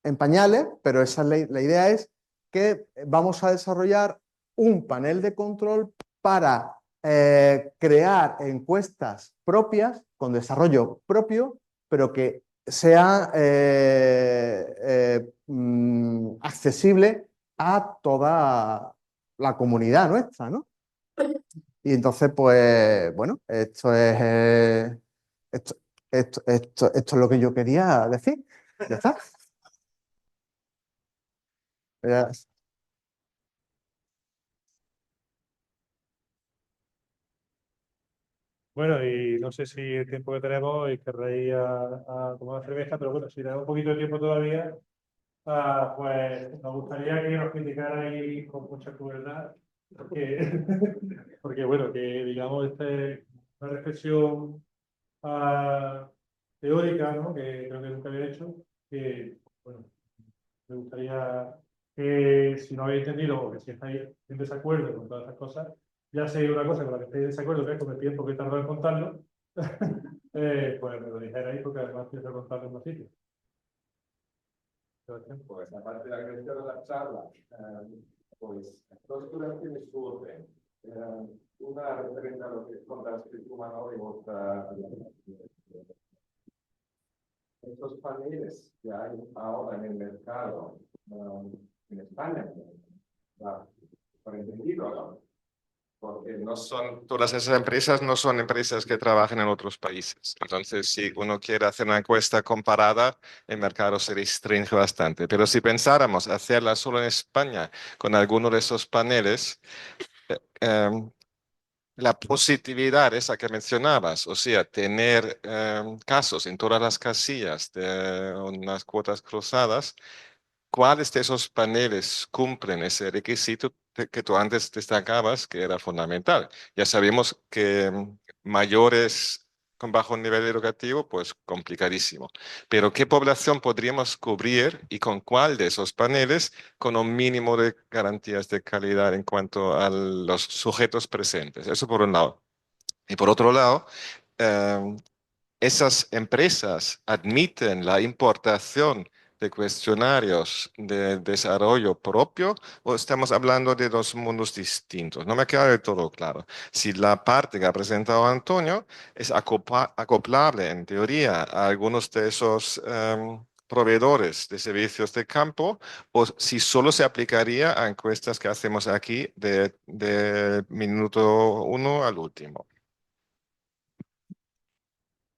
en pañales, pero esa es la idea es que vamos a desarrollar un panel de control para crear encuestas propias, con desarrollo propio, pero que sea accesible a toda la comunidad nuestra, ¿no? Y entonces, pues, bueno, esto, esto es lo que yo quería decir. Ya está. Ya. Bueno, y no sé si el tiempo que tenemos y querréis a tomar cerveza, pero bueno, si tenemos un poquito de tiempo todavía, pues nos gustaría que nos criticarais con mucha crueldad, porque, porque bueno, que digamos, una reflexión teórica, ¿no? Que creo que nunca había hecho, que, bueno, me gustaría que si no habéis entendido o que si estáis en desacuerdo con todas estas cosas, ya sé una cosa con la que estáis en desacuerdo, que es con el tiempo que he tardado en contarlo, pues me lo dijerais porque además pienso contarlo en más sitios. Pues aparte de agradecer la charla, pues dos cosas que me surgen. Una referente a lo que contaste tú, Manolo, y otra estos paneles que hay ahora en el mercado en España, por entendido, ¿no? Porque no son, todas esas empresas no son empresas que trabajan en otros países. Entonces, si uno quiere hacer una encuesta comparada, el mercado se restringe bastante. Pero si pensáramos hacerla solo en España con alguno de esos paneles, eh, em, la positividad esa que mencionabas, o sea, tener casos en todas las casillas de unas cuotas cruzadas, ¿cuáles de esos paneles cumplen ese requisito que tú antes destacabas que era fundamental? Ya sabemos que mayores con bajo nivel educativo, pues complicadísimo. Pero ¿qué población podríamos cubrir y con cuál de esos paneles con un mínimo de garantías de calidad en cuanto a los sujetos presentes? Eso por un lado. Y por otro lado, eh, esas empresas admiten la importación de cuestionarios de desarrollo propio o estamos hablando de dos mundos distintos. No me queda de todo claro. Si la parte que ha presentado Antonio es acoplable en teoría a algunos de esos proveedores de servicios de campo o si solo se aplicaría a encuestas que hacemos aquí de minuto uno al último.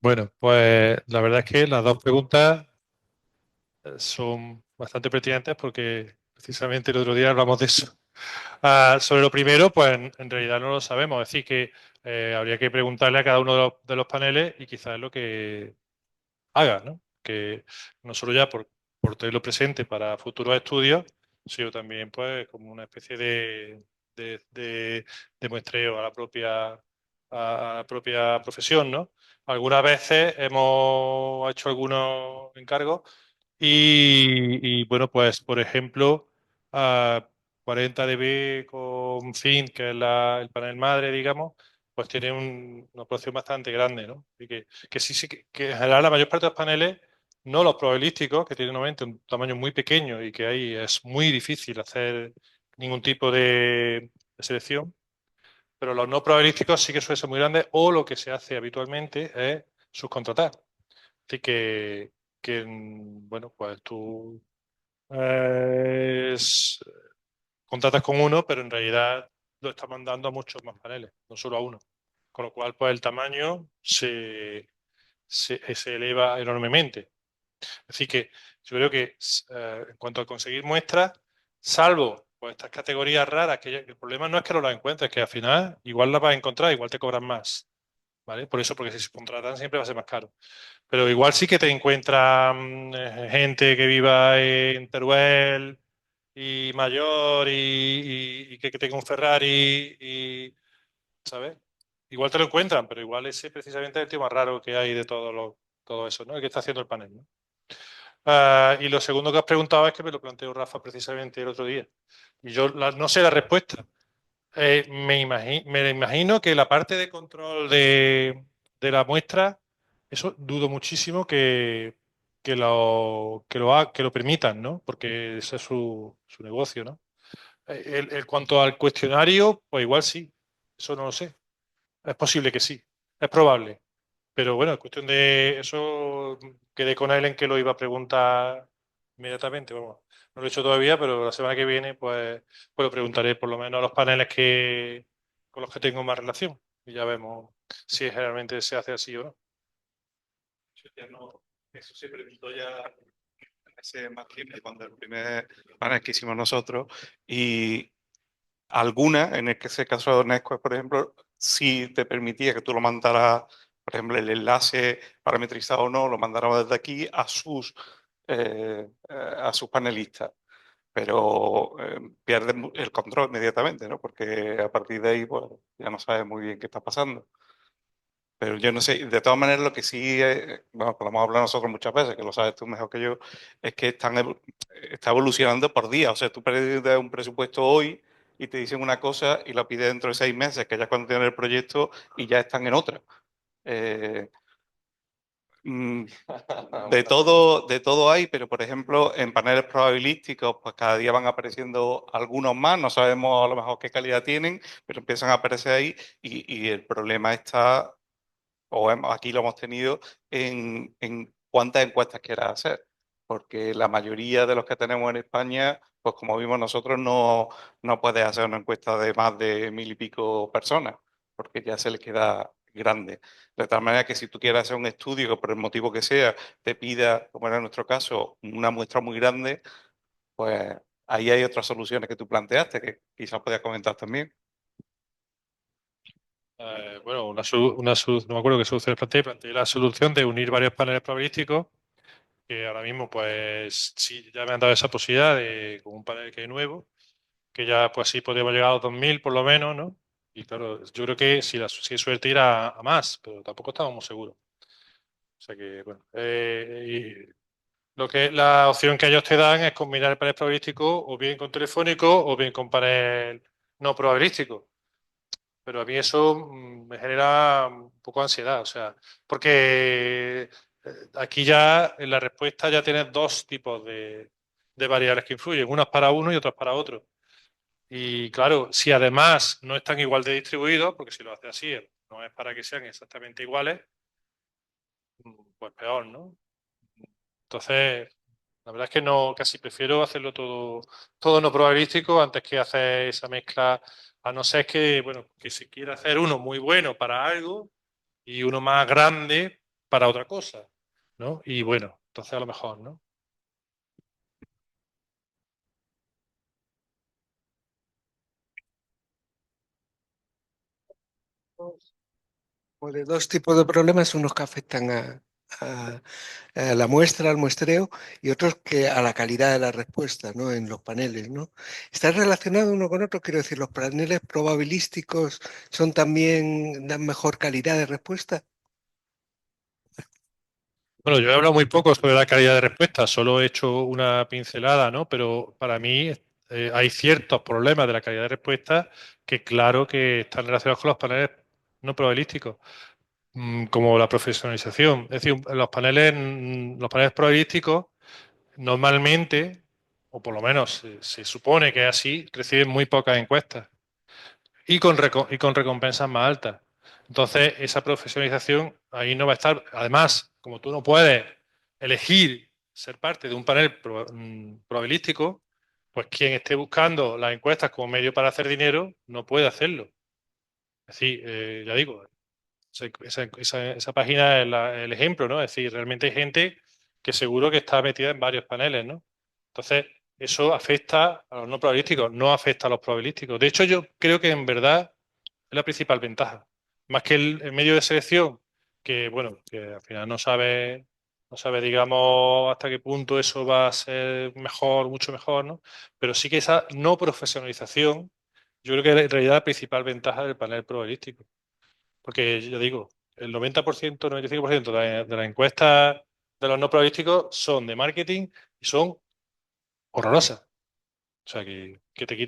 Bueno, pues la verdad es que las dos preguntas son bastante pertinentes porque precisamente el otro día hablamos de eso. Sobre lo primero, pues en realidad no lo sabemos. Es decir, que habría que preguntarle a cada uno de los paneles y quizás es lo que haga, ¿no? Que no solo ya por tenerlo presente para futuros estudios, sino también pues como una especie de muestreo a la propia profesión, ¿no? Algunas veces hemos hecho algunos encargos bueno, pues por ejemplo, a 40 dB con Fin, que es el panel madre, digamos, pues tiene una población bastante grande, ¿no? Y que sí, que en general la mayor parte de los paneles, no los probabilísticos, que tienen obviamente un tamaño muy pequeño y que ahí es muy difícil hacer ningún tipo de selección, pero los no probabilísticos sí que suelen ser muy grandes o lo que se hace habitualmente es subcontratar. Así bueno, pues tú contratas con uno, pero en realidad lo estás mandando a muchos más paneles, no solo a uno. Con lo cual, pues el tamaño se eleva enormemente. Así que yo creo que en cuanto a conseguir muestras, salvo pues, estas categorías raras, que el problema no es que no las encuentres, que al final igual las vas a encontrar, igual te cobran más. ¿Vale? Por eso, porque si se contratan siempre va a ser más caro. Pero igual sí que te encuentran gente que viva en Teruel y mayor y que tenga un Ferrari ¿sabes? Igual te lo encuentran, pero igual ese precisamente es el tío más raro que hay de todo eso, ¿no? El que está haciendo el panel, ¿no? Y lo segundo que has preguntado es que me lo planteó Rafa precisamente el otro día. Y yo no sé la respuesta. Me imagino que la parte de control de la muestra, eso dudo muchísimo que lo permitan, ¿no? Porque ese es su negocio, ¿no? Cuanto al cuestionario, pues igual sí, eso no lo sé. Es posible que sí, es probable. Pero bueno, es cuestión de eso, quedé con él en que lo iba a preguntar inmediatamente, vamos. No lo he hecho todavía, pero la semana que viene, pues lo preguntaré por lo menos a los paneles con los que tengo más relación. Y ya vemos si realmente se hace así o no. Yo ya no, eso se preguntó ya hace más tiempo, cuando el primer panel que hicimos nosotros, y alguna, en ese caso de Netquest, por ejemplo, sí te permitía que tú lo mandaras, por ejemplo, el enlace parametrizado o no, lo mandáramos desde aquí a sus panelistas. Pero pierdes el control inmediatamente, ¿no? Porque a partir de ahí, pues, ya no sabes muy bien qué está pasando. Pero yo no sé, de todas maneras, lo que sí, bueno, que lo hemos hablado nosotros muchas veces, que lo sabes tú mejor que yo, es que está evolucionando por día. O sea, tú pides un presupuesto hoy y te dicen una cosa y lo pides dentro de 6 meses, que ya es cuando tienen el proyecto y ya están en otra. Eh, mm, de todo hay, pero por ejemplo, en paneles probabilísticos, pues cada día van apareciendo algunos más, no sabemos a lo mejor qué calidad tienen, pero empiezan a aparecer ahí y el problema está aquí lo hemos tenido en cuántas encuestas quieras hacer, porque la mayoría de los que tenemos en España, pues como vimos nosotros, no puedes hacer una encuesta de más de 1000 y pico personas, porque ya se le queda grande. De tal manera que si tú quieres hacer un estudio que por el motivo que sea te pida, como era en nuestro caso, una muestra muy grande, pues ahí hay otras soluciones que tú planteaste, que quizás podías comentar también. Bueno, no me acuerdo qué solución planteé la solución de unir varios paneles probabilísticos, que ahora mismo, pues sí, ya me han dado esa posibilidad con un panel que hay nuevo, que ya pues sí podríamos llegar a los 2000 por lo menos, ¿no? Y claro, yo creo que si hay suerte ir a más, pero tampoco estábamos seguros. O sea que, bueno, y la opción que ellos te dan es combinar el panel probabilístico o bien con telefónico o bien con panel no probabilístico. Pero a mí eso me genera un poco de ansiedad, o sea, porque aquí ya en la respuesta ya tienes dos tipos de variables que influyen, unas para uno y otras para otro. Y claro, si además no están igual de distribuidos, porque si lo hace así, no es para que sean exactamente iguales, pues peor, ¿no? Entonces, La verdad es que no, casi prefiero hacerlo todo no probabilístico antes que hacer esa mezcla, a no ser que, bueno, que se quiera hacer uno muy bueno para algo y uno más grande para otra cosa, ¿no? Y bueno, entonces a lo mejor, ¿no? O de dos tipos de problemas, unos que afectan a la muestra, al muestreo, y otros que a la calidad de la respuesta, ¿no? En los paneles, ¿no? ¿Está relacionado uno con otro? Quiero decir, ¿los paneles probabilísticos son también, dan mejor calidad de respuesta? Bueno, yo he hablado muy poco sobre la calidad de respuesta, solo he hecho una pincelada, ¿no? Pero para mí hay ciertos problemas de la calidad de respuesta que claro que están relacionados con los paneles no probabilísticos, como la profesionalización. Es decir, los paneles probabilísticos normalmente, o por lo menos se supone que es así, reciben muy pocas encuestas y con recompensas más altas. Entonces, esa profesionalización ahí no va a estar. Además, como tú no puedes elegir ser parte de un panel probabilístico, pues quien esté buscando las encuestas como medio para hacer dinero no puede hacerlo. Es decir, ya digo, esa página es el ejemplo, ¿no? Es decir, realmente hay gente que seguro que está metida en varios paneles, ¿no? Entonces, eso afecta a los no probabilísticos, no afecta a los probabilísticos. De hecho, yo creo que en verdad es la principal ventaja. Más que el medio de selección, que bueno, que al final no sabe, digamos, hasta qué punto eso va a ser mejor, mucho mejor, ¿no? Pero sí que esa no profesionalización, yo creo que es en realidad la principal ventaja del panel probabilístico. Porque yo digo, el 90%, 95% de las encuestas de los no probabilísticos son de marketing y son horrorosas. O sea, que te quitan